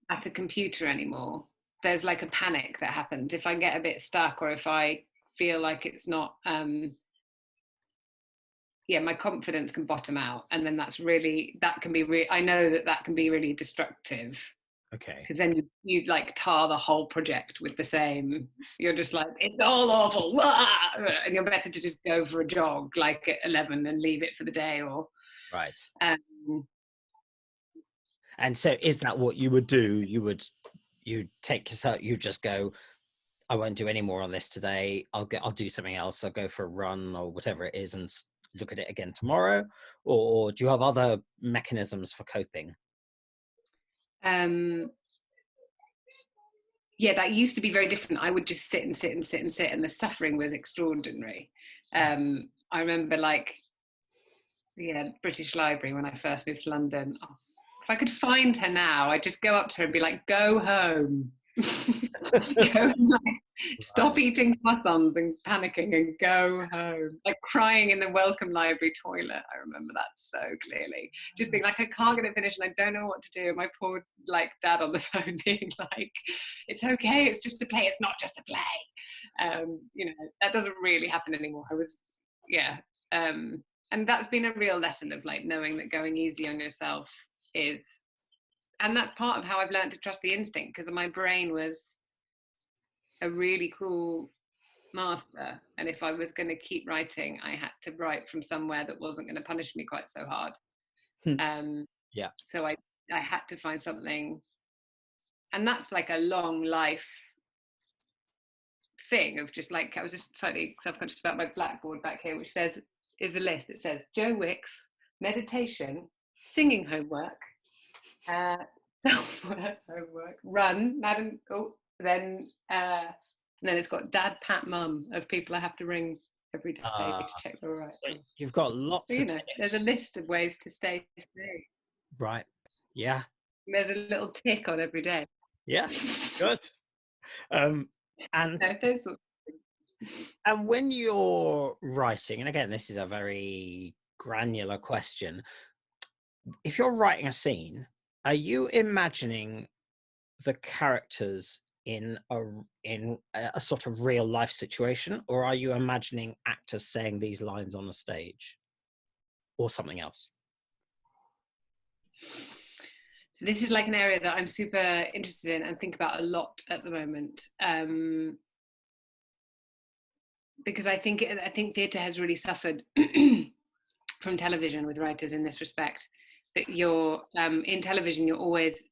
at a computer anymore. There's like a panic that happens if I get a bit stuck, or if I feel like it's not yeah, my confidence can bottom out, and then that can be I know that can be really destructive. Okay. Because then you like tar the whole project with the same, you're just like, it's all awful, and you're better to just go for a jog like at 11 and leave it for the day. Or right. And so is that what you would do? You take yourself, you just go, I won't do any more on this today, I'll do something else, I'll go for a run or whatever it is and look at it again tomorrow? Or do you have other mechanisms for coping? Yeah, that used to be very different. I would just sit and sit and sit and sit, and the suffering was extraordinary. I remember, like, yeah, British Library when I first moved to London. Oh, if I could find her now, I'd just go up to her and be like, go home. Stop eating croissants and panicking and go home. Like crying in the Welcome Library toilet. I remember that so clearly. Just being like, I can't get it finished and I don't know what to do. And my poor like dad on the phone being like, it's okay, it's just a play, it's not just a play. You know, that doesn't really happen anymore. And that's been a real lesson of like knowing that going easy on yourself is, and that's part of how I've learned to trust the instinct, because my brain was a really cruel master, and if I was going to keep writing, I had to write from somewhere that wasn't going to punish me quite so hard. Yeah. So I had to find something, and that's like a long life thing of just like, I was just slightly self-conscious about my blackboard back here, which says, is a list. It says Joe Wicks, meditation, singing homework, self-work, homework, run, Madam, then it's got dad, pat, mum of people I have to ring every day to check they're all right. You've got lots so, of tips. There's a list of ways to stay free. Right. Yeah. There's a little tick on every day. Yeah. Good. And those sorts of things. And when you're writing, and again, this is a very granular question, if you're writing a scene, are you imagining the characters in a sort of real life situation, or are you imagining actors saying these lines on a stage, or something else? So this is like an area that I'm super interested in and think about a lot at the moment, because I think theatre has really suffered from television with writers in this respect. That you're in television, you're always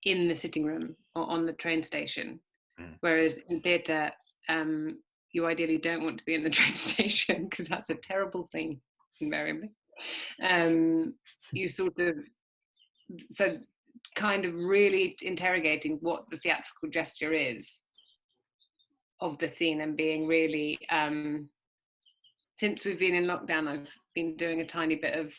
in the sitting room or on the train station, whereas in theatre, you ideally don't want to be in the train station because that's a terrible scene invariably. You sort of kind of really interrogating what the theatrical gesture is of the scene, and being really, since we've been in lockdown, I've been doing a tiny bit of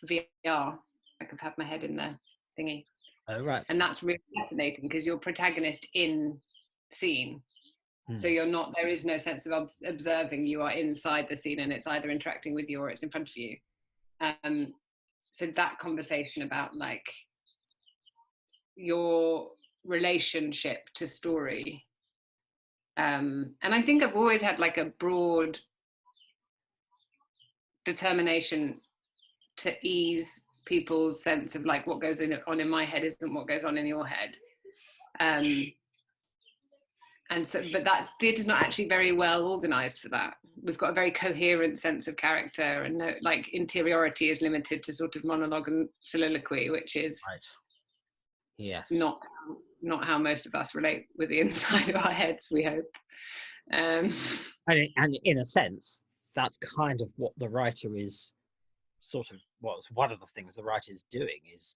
VR. I could have my head in the thingy. Oh, right. And that's really fascinating because you're protagonist in scene. So you're not, there is no sense of observing, you are inside the scene and it's either interacting with you or it's in front of you. So that conversation about like your relationship to story. And I think I've always had like a broad determination to ease people's sense of like what goes on in my head isn't what goes on in your head. And so, but that theatre's not actually very well organized for that. We've got a very coherent sense of character, and no, like interiority is limited to sort of monologue and soliloquy, which is right. Yes. not how most of us relate with the inside of our heads, we hope. And in a sense, that's kind of what the writer is sort of, well, one of the things the writer is doing is,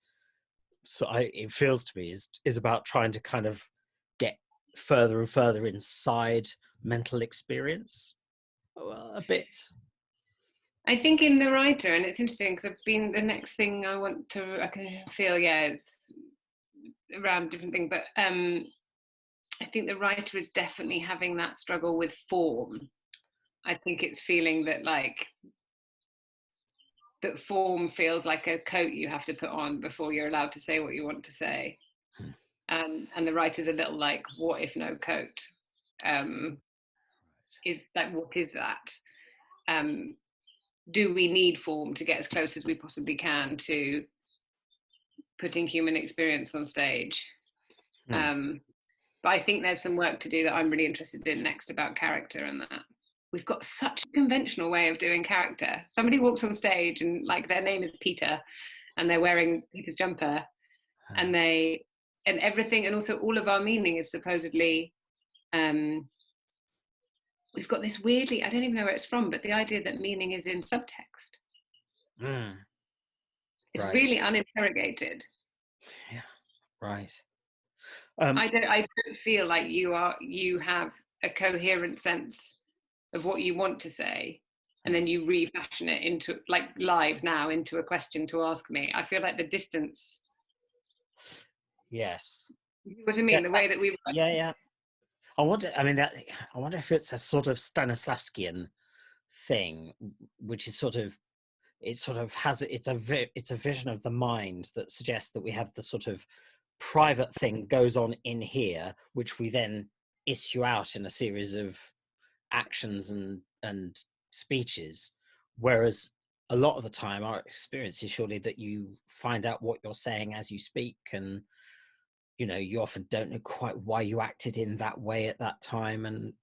it feels to me, is about trying to kind of get further and further inside mental experience a bit. I think in the writer, and it's interesting because I've been, the next thing I can feel, it's around different thing, but I think the writer is definitely having that struggle with form. I think it's feeling that like that form feels like a coat you have to put on before you're allowed to say what you want to say. And the writer's a little like, what if no coat? Is like, what is that? Do we need form to get as close as we possibly can to putting human experience on stage? But I think there's some work to do that I'm really interested in next about character, and that we've got such a conventional way of doing character. Somebody walks on stage and like their name is Peter and they're wearing Peter's jumper and everything, and also all of our meaning is supposedly, we've got this weirdly, I don't even know where it's from, but the idea that meaning is in subtext. It's right. really uninterrogated. Yeah, right. I don't feel like you have a coherent sense of what you want to say, and then you refashion it into like live now into a question to ask me. I feel like the distance. Yes. You know what I mean? Yes, the way that we. Yeah. I wonder if it's a sort of Stanislavskian thing, which is it's a vision of the mind that suggests that we have the sort of private thing goes on in here, which we then issue out in a series of actions and speeches, whereas a lot of the time our experience is surely that you find out what you're saying as you speak, and you often don't know quite why you acted in that way at that time and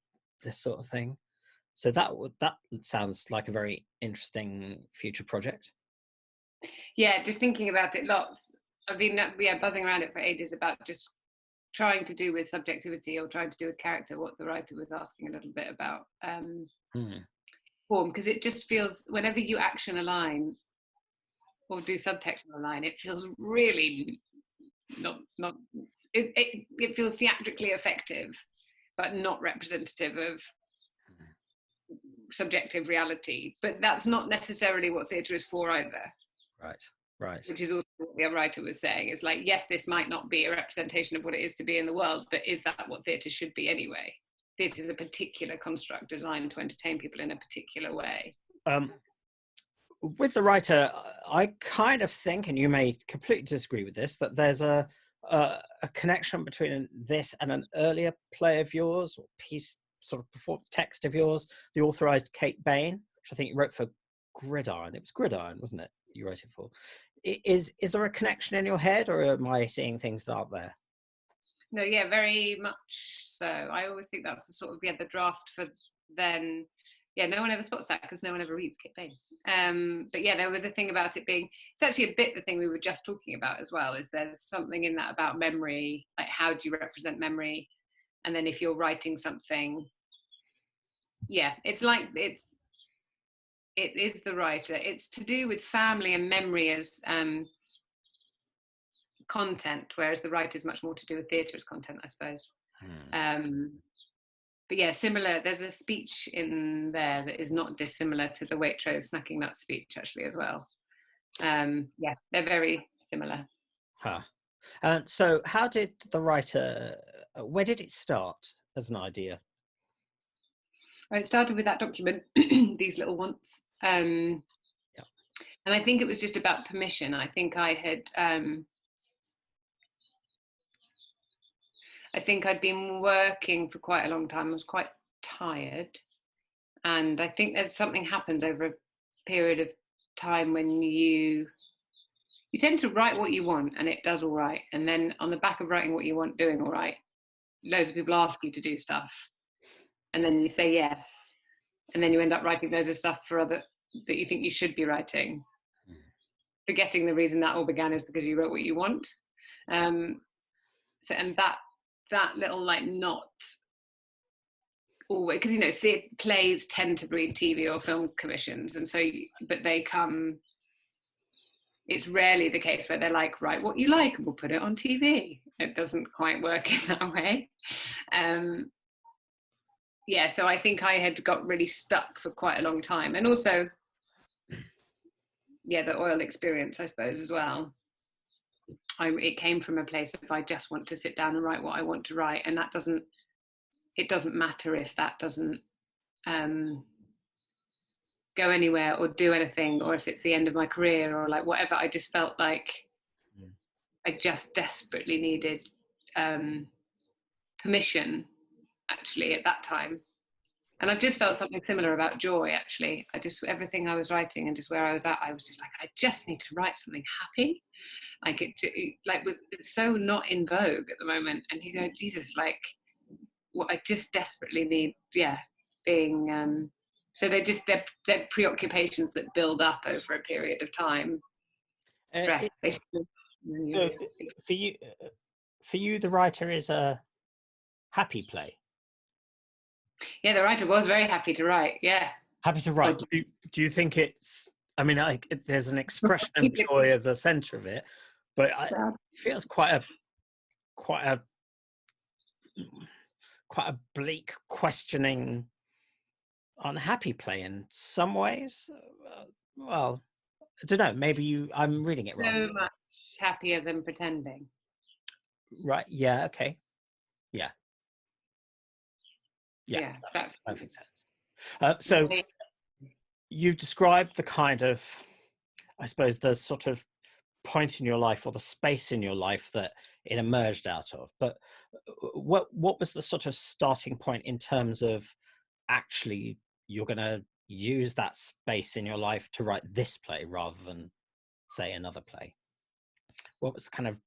this sort of thing. So that sounds like a very interesting future project. Yeah, just thinking about it lots. I've been buzzing around it for ages about just trying to do with subjectivity or trying to do with character what the writer was asking a little bit about form, because it just feels whenever you action a line or do subtext on a line, it feels really not it feels theatrically effective but not representative of subjective reality. But that's not necessarily what theatre is for either. Right. Which is also what the writer was saying. It's like, yes, this might not be a representation of what it is to be in the world, but is that what theatre should be anyway? Theatre is a particular construct designed to entertain people in a particular way. With the writer, I kind of think, and you may completely disagree with this, that there's a connection between this and an earlier play of yours, or piece, sort of performance text of yours, the authorized Kate Bain, which I think you wrote for Gridiron. It was Gridiron, wasn't it? You wrote it for. Is there a connection in your head, or am I seeing things that aren't there? No, yeah, very much so. I always think that's the sort of the draft for then. Yeah, no one ever spots that because no one ever reads Kate Bain. But yeah, there was a thing about it being. It's actually a bit the thing we were just talking about as well. Is there's something in that about memory, like how do you represent memory, and then if you're writing something, yeah, it's like it is the writer. It's to do with family and memory as content, whereas the writer is much more to do with theatre as content, I suppose. But yeah, similar. There's a speech in there that is not dissimilar to the Waitrose snacking nuts speech, actually, as well. Yeah, they're very similar. So how did the writer, where did it start as an idea? It started with that document, These Little Wants. And I think it was just about permission. I think I'd been working for quite a long time. I was quite tired. And I think there's something happens over a period of time when you tend to write what you want and it does all right. And then on the back of writing what you want, doing all right, loads of people ask you to do stuff. And then you say yes. And then you end up writing loads of stuff for other that you think you should be writing. Forgetting the reason that all began is because you wrote what you want. So, and that little like not always, because plays tend to breed TV or film commissions, and so but they come. It's rarely the case where they're like, write what you like and we'll put it on TV. It doesn't quite work in that way. Yeah, so I think I had got really stuck for quite a long time, and also the oil experience, I suppose, as well. It came from a place of I just want to sit down and write what I want to write, and it doesn't matter if that doesn't go anywhere or do anything, or if it's the end of my career or like whatever. I just felt like I just desperately needed permission, actually, at that time. And I've just felt something similar about joy, actually. Everything I was writing and just where I was at, I was just like, I just need to write something happy. It's so not in vogue at the moment. And you go, Jesus, like, what I just desperately need, being, so they're preoccupations that build up over a period of time. Stress, basically. So for you, the writer is a happy play. Yeah, the writer was very happy to write. Yeah, happy to write. Do you think it's? I mean, there's an expression of joy at the centre of it, but it feels quite a bleak, questioning, unhappy play in some ways. Well, I don't know. Maybe I'm reading it wrong. So much happier than pretending. Right. Yeah. Okay. Yeah. Yeah, that makes perfect sense. So you've described the kind of, I suppose, the sort of point in your life or the space in your life that it emerged out of. But what was the sort of starting point in terms of actually you're going to use that space in your life to write this play rather than, say, another play? What was the kind of,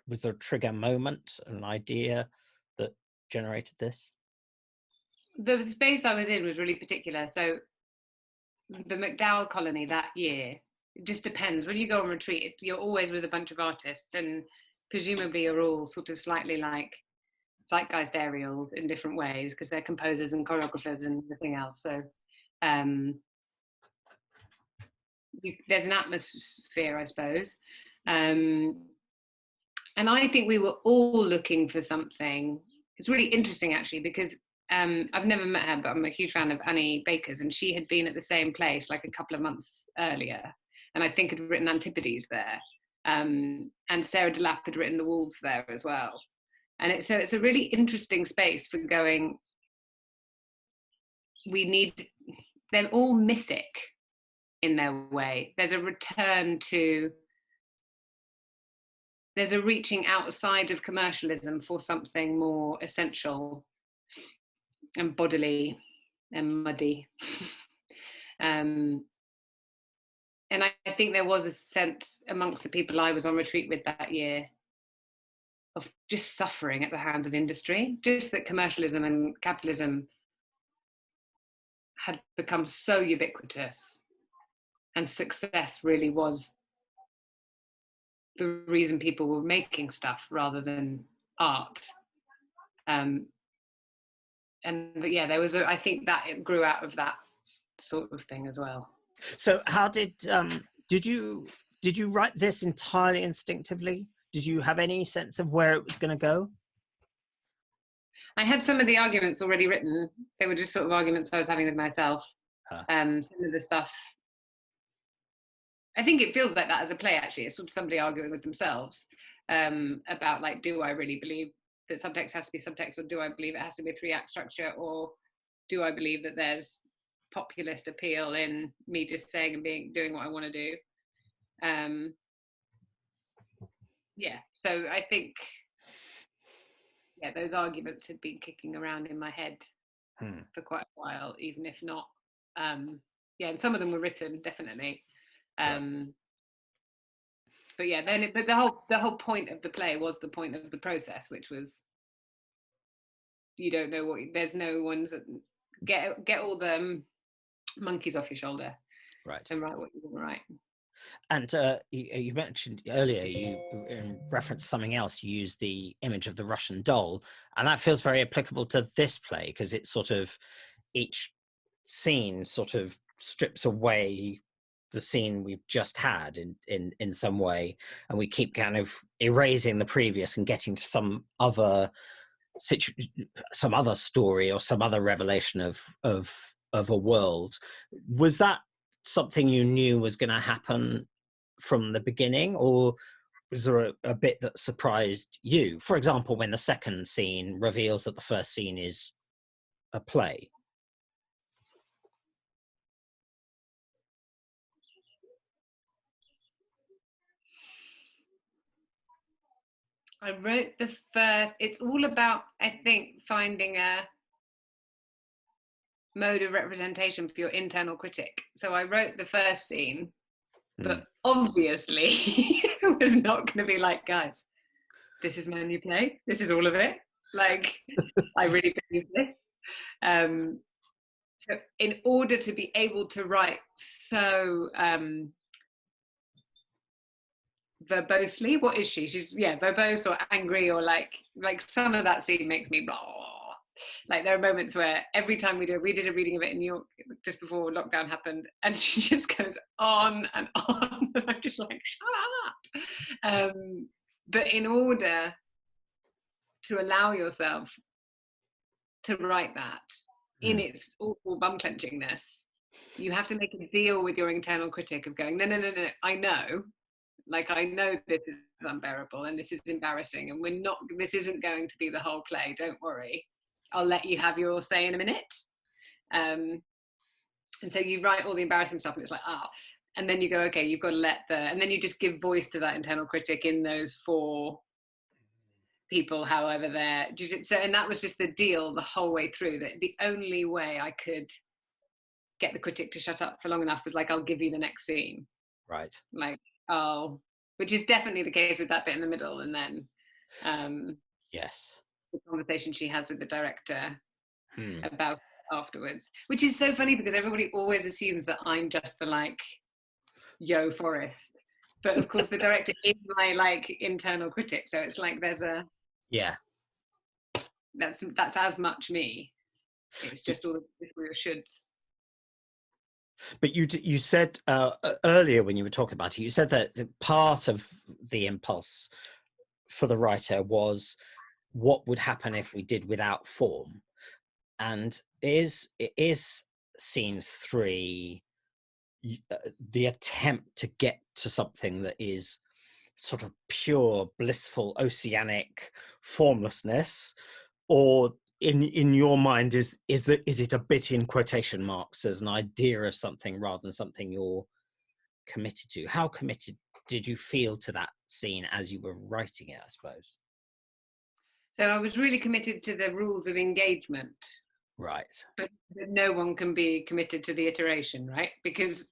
was there a trigger moment, an idea that generated this? The space I was in was really particular. So the MacDowell colony that year, it just depends. When you go on retreat, you're always with a bunch of artists, and presumably you're all sort of slightly like zeitgeist aerials in different ways because they're composers and choreographers and everything else. So there's an atmosphere, I suppose. And I think we were all looking for something. It's really interesting, actually, because I've never met her, but I'm a huge fan of Annie Baker's, and she had been at the same place like a couple of months earlier, and I think had written Antipodes there. And Sarah DeLapp had written The Wolves there as well. And it's a really interesting space for going, they're all mythic in their way. There's a return to, there's a reaching outside of commercialism for something more essential and bodily and muddy. And I think there was a sense amongst the people I was on retreat with that year of just suffering at the hands of industry, just that commercialism and capitalism had become so ubiquitous, and success really was the reason people were making stuff rather than art. And yeah, there was I think that it grew out of that sort of thing as well. So how did you write this entirely instinctively? Did you have any sense of where it was going to go? I had some of the arguments already written. They were just sort of arguments I was having with myself. Some of the stuff, I think it feels like that as a play, actually. It's sort of somebody arguing with themselves about, like, do I really believe that subtext has to be subtext, or do I believe it has to be a 3-act structure, or do I believe that there's populist appeal in me just saying and doing what I want to do? Yeah, so I think, yeah, those arguments had been kicking around in my head for quite a while, even if not, yeah, and some of them were written, definitely. Right. But yeah, but the whole point of the play was the point of the process, which was, you don't know what, there's no one's, get all the monkeys off your shoulder, right, and write what you want to write. And you mentioned earlier, you in reference something else, you used the image of the Russian doll, and that feels very applicable to this play, because it's sort of, each scene sort of strips away the scene we've just had in some way, and we keep kind of erasing the previous and getting to some other story or some other revelation of a world. Was that something you knew was going to happen from the beginning, or was there a bit that surprised you? For example, when the second scene reveals that the first scene is a play. I wrote the first, it's all about, I think, finding a mode of representation for your internal critic. So I wrote the first scene, but obviously it was not going to be like, guys, this is my new play, this is all of it, like, I really believe this. So in order to be able to write so verbosely, what is she's verbose or angry, or like some of that scene makes me blah. Like, there are moments where every time we did a reading of it in New York just before lockdown happened, and she just goes on and on, and I'm just like, shut up. But in order to allow yourself to write that in its awful bum clenchingness, you have to make a deal with your internal critic of going, no, I know this is unbearable and this is embarrassing, and this isn't going to be the whole play, don't worry, I'll let you have your say in a minute. And so you write all the embarrassing stuff, and it's like, and then you go, okay, you've got to and then you just give voice to that internal critic in those 4 people, however they're, so, and that was just the deal the whole way through, that the only way I could get the critic to shut up for long enough was like, I'll give you the next scene. Right. Like, oh, which is definitely the case with that bit in the middle. And then yes, the conversation she has with the director Hmm. about afterwards, which is so funny because everybody always assumes that I'm just the like, yo, Forrest. But of course the director is my like internal critic. So it's like there's a, yeah. that's as much me. It's just all the real shoulds. But you said earlier when you were talking about it, you said that the part of the impulse for the writer was what would happen if we did without form, and it is scene 3 the attempt to get to something that is sort of pure, blissful, oceanic formlessness, or in your mind is it a bit in quotation marks as an idea of something rather than something you're committed to? How committed did you feel to that scene as you were writing it, I suppose? So I was really committed to the rules of engagement. Right. But no one can be committed to the iteration, right? Because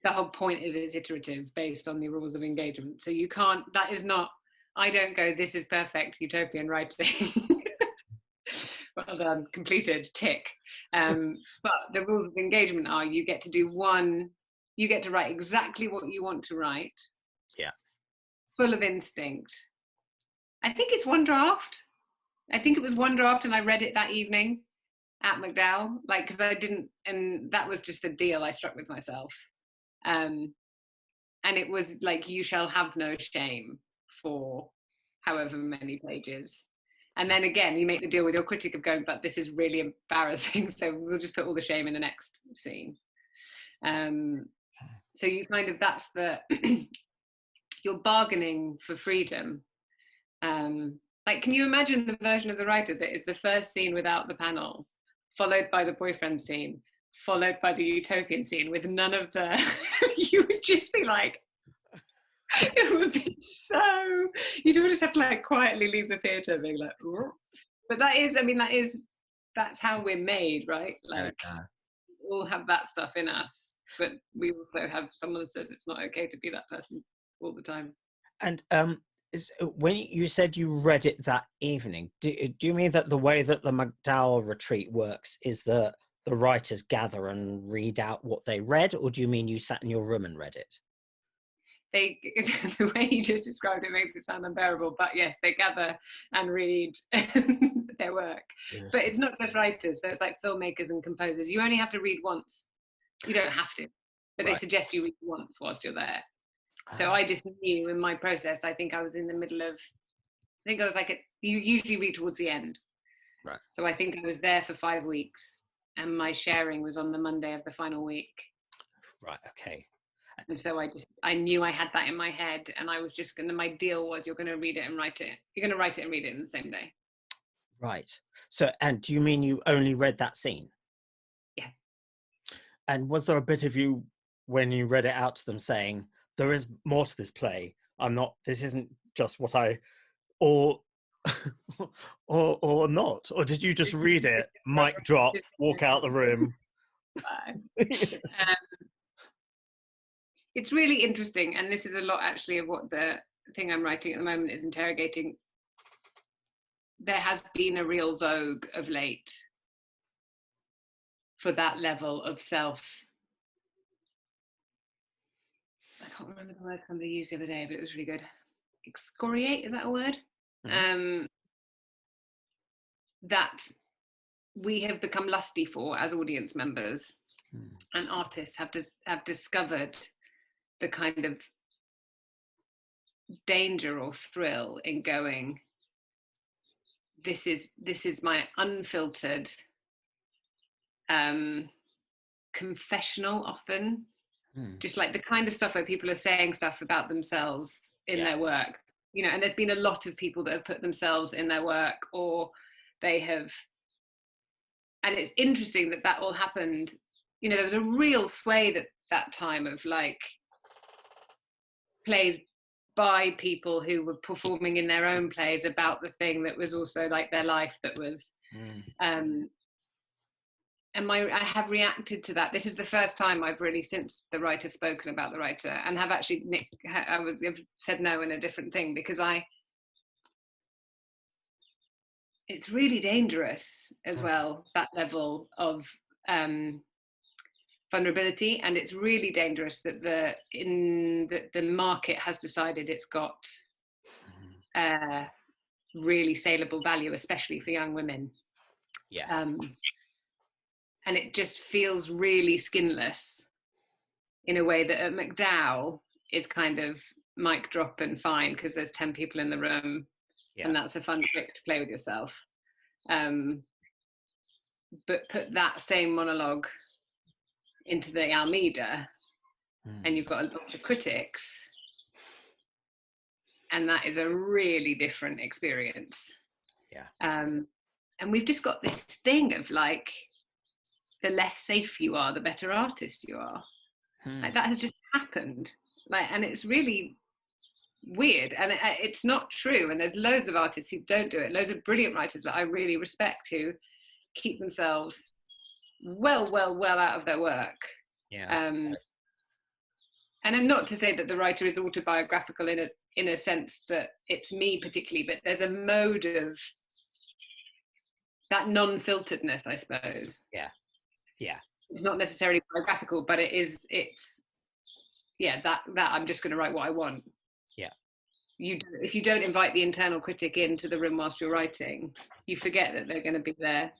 the whole point is it's iterative based on the rules of engagement. So you can't, that is not, I don't go, this is perfect utopian writing. Well done, completed, tick. But the rules of engagement are you get to do one, you get to write exactly what you want to write. Yeah. Full of instinct. I think it's one draft. I think it was one draft and I read it that evening at McDowell, like, because I didn't, and that was just the deal I struck with myself. And it was like, you shall have no shame for however many pages. And then again, you make the deal with your critic of going, but this is really embarrassing, so we'll just put all the shame in the next scene. So you kind of, that's the, you're bargaining for freedom. Like, can you imagine the version of the writer that is the first scene without the panel, followed by the boyfriend scene, followed by the utopian scene with none of the, you would just be like, it would be so, you'd all just have to like quietly leave the theatre being like, "Rrr." But that is, I mean, that's how we're made, right? Like, we all have that stuff in us, but we also have someone that says it's not okay to be that person all the time. And when you said you read it that evening, do you mean that the way that the McDowell retreat works is that the writers gather and read out what they read, or do you mean you sat in your room and read it? The way you just described it makes it sound unbearable, but yes, they gather and read their work. Seriously. But it's not just writers, so it's like filmmakers and composers. You only have to read once. You don't have to, but They suggest you read once whilst you're there. So I just knew in my process, I think I was in the middle of, I think I was like, you usually read towards the end. Right. So I think I was there for 5 weeks and my sharing was on the Monday of the final week. Right, okay. And so I knew I had that in my head, and I was just gonna, my deal was you're gonna read it and write it. You're gonna write it and read it in the same day. Right. So, and do you mean you only read that scene? Yeah. And was there a bit of you when you read it out to them saying, there is more to this play, this isn't just what I, or not? Or did you just read it, mic drop, walk out the room? It's really interesting, and this is a lot actually of what the thing I'm writing at the moment is interrogating. There has been a real vogue of late for that level of self. I can't remember the word somebody used the other day, but it was really good. Excoriate, is that a word? Mm-hmm. That we have become lusty for as audience members, and artists have discovered the kind of danger or thrill in going, this is my unfiltered confessional, often just like the kind of stuff where people are saying stuff about themselves in their work, you know. And there's been a lot of people that have put themselves in their work, or they have, and it's interesting that all happened, you know. There was a real sway that time of like plays by people who were performing in their own plays about the thing that was also like their life, that was I have reacted to that. This is the first time I've really, since the writer's spoken about the writer, and have actually I would have said no in a different thing, because it's really dangerous as well, that level of vulnerability, and it's really dangerous that the market has decided it's got really saleable value, especially for young women. Yeah. And it just feels really skinless in a way that at MacDowell is kind of mic drop and fine because there's 10 people in the room, and that's a fun trick to play with yourself. But put that same monologue into the Almeida, and you've got a bunch of critics, and that is a really different experience. And we've just got this thing of like, the less safe you are, the better artist you are. Like, that has just happened. Like, and it's really weird, and it's not true. And there's loads of artists who don't do it. Loads of brilliant writers that I really respect who keep themselves well out of their work. And I'm not to say that the writer is autobiographical in a sense that it's me particularly, but there's a mode of that non-filteredness, I suppose. It's not necessarily biographical, but it's that I'm just going to write what I want. If you don't invite the internal critic into the room whilst you're writing, you forget that they're going to be there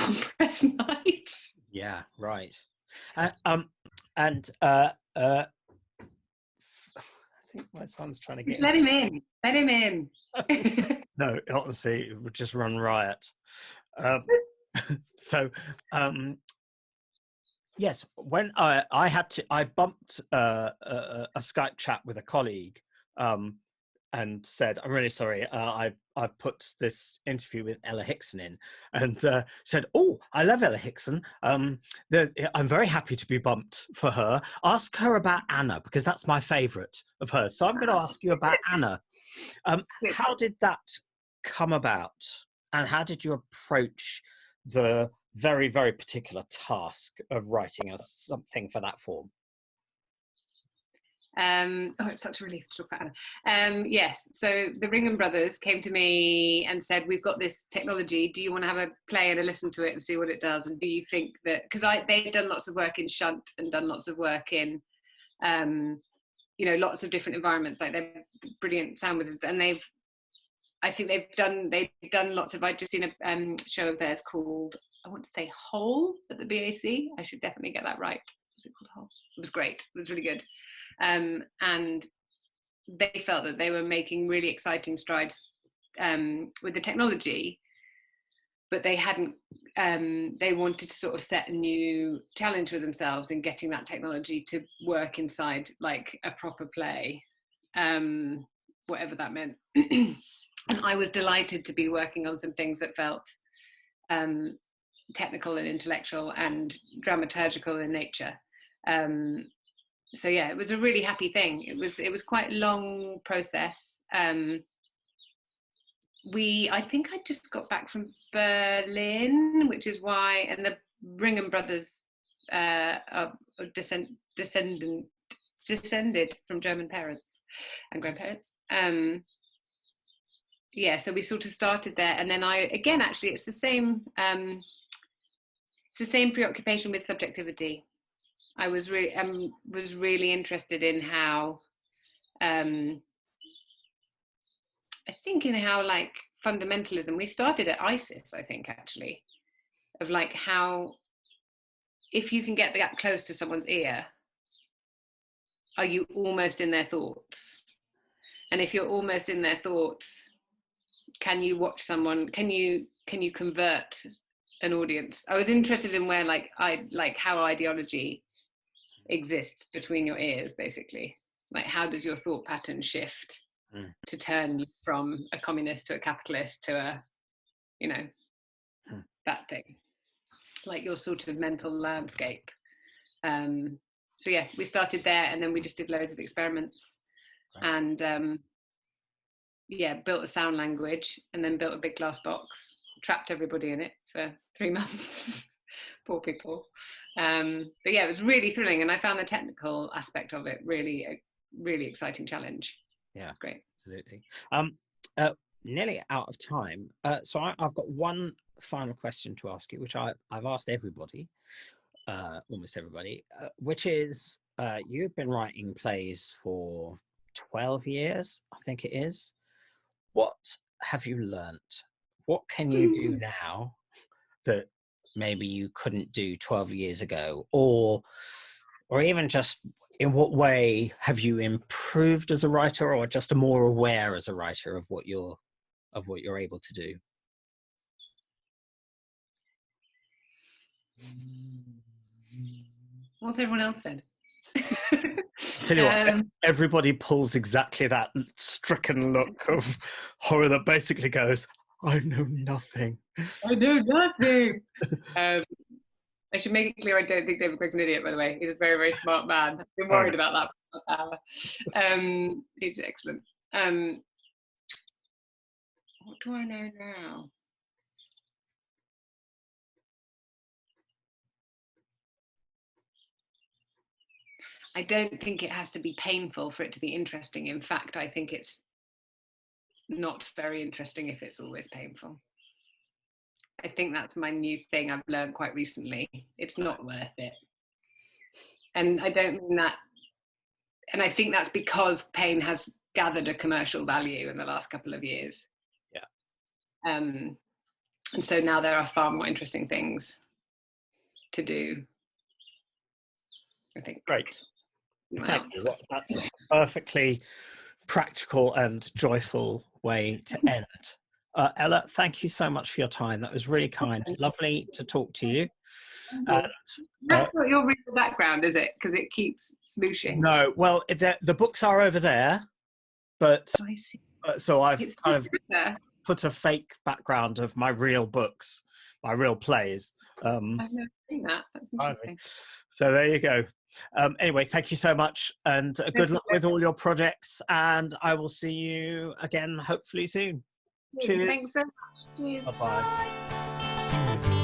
on press night. I think my son's trying to get Let him in. No, honestly, it would just run riot. Yes, when I bumped a Skype chat with a colleague and said, "I'm really sorry, I've put this interview with Ella Hickson in," and said, "Oh, I love Ella Hickson. I'm very happy to be bumped for her. Ask her about Anna, because that's my favourite of hers. So I'm going to ask you about Anna. How did that come about, and how did you approach the very, very particular task of writing something for that form?" It's such a relief to talk about Anna. Yes, so the Ringham brothers came to me and said, "We've got this technology. Do you want to have a play and a listen to it and see what it does? And do you think that," because they'd done lots of work in Shunt and done lots of work in, lots of different environments. Like, they're brilliant sound wizards, and they've done lots of. I'd just seen a show of theirs called, I want to say Whole, at the BAC. I should definitely get that right. Was it called Whole? It was great. It was really good. And they felt that they were making really exciting strides with the technology, but they hadn't. They wanted to sort of set a new challenge for themselves in getting that technology to work inside like a proper play, whatever that meant. And I was delighted to be working on some things that felt technical and intellectual and dramaturgical in nature. So yeah, it was a really happy thing. It was quite a long process. I think I just got back from Berlin, which is why, and the Ringham brothers are descended from German parents and grandparents. So we sort of started there, and then it's the same preoccupation with subjectivity. I was really interested in how, I think in how like fundamentalism, we started at ISIS, I think, actually, of like how, if you can get that close to someone's ear, are you almost in their thoughts? And if you're almost in their thoughts, can you watch someone, can you convert an audience? I was interested in where how ideology exists between your ears, basically. Like, how does your thought pattern shift to turn you from a communist to a capitalist to a, that thing, like your sort of mental landscape. So yeah, we started there, and then we just did loads of experiments. Right. And built a sound language, and then built a big glass box, trapped everybody in it for 3 months. Poor people. But yeah, it was really thrilling, and I found the technical aspect of it really exciting challenge. Yeah, great. Absolutely. Nearly out of time. So I've got one final question to ask you, which I've asked everybody, almost everybody, which is, you've been writing plays for 12 years, I think it is. What have you learnt? What can you do now that maybe you couldn't do 12 years ago? Or even just, in what way have you improved as a writer, or just more aware as a writer of what you're able to do? What's everyone else said? Tell you what, everybody pulls exactly that stricken look of horror that basically goes, I know nothing. I know nothing. I should make it clear I don't think David Craig's an idiot, by the way. He's a very, very smart man. I've been worried about that for the last hour. He's excellent. What do I know now? I don't think it has to be painful for it to be interesting. In fact, I think it's not very interesting if it's always painful. I think that's my new thing I've learned quite recently. It's not worth it. And I don't mean that, and I think that's because pain has gathered a commercial value in the last couple of years. Yeah. And so now there are far more interesting things to do, I think. Great. Thank you. Well, that's a perfectly practical and joyful way to end. Ella, thank you so much for your time. That was really kind. Lovely to talk to you. And, that's not your real background, is it? Because it keeps smooshing. No, well, the books are over there, but so I've kind of put a fake background of my real books, my real plays. I've never seen that. That's interesting. So there you go. Anyway, thank you so much, and good luck with all your projects, and I will see you again hopefully soon. Cheers. Thanks so much. Cheers. Bye-bye.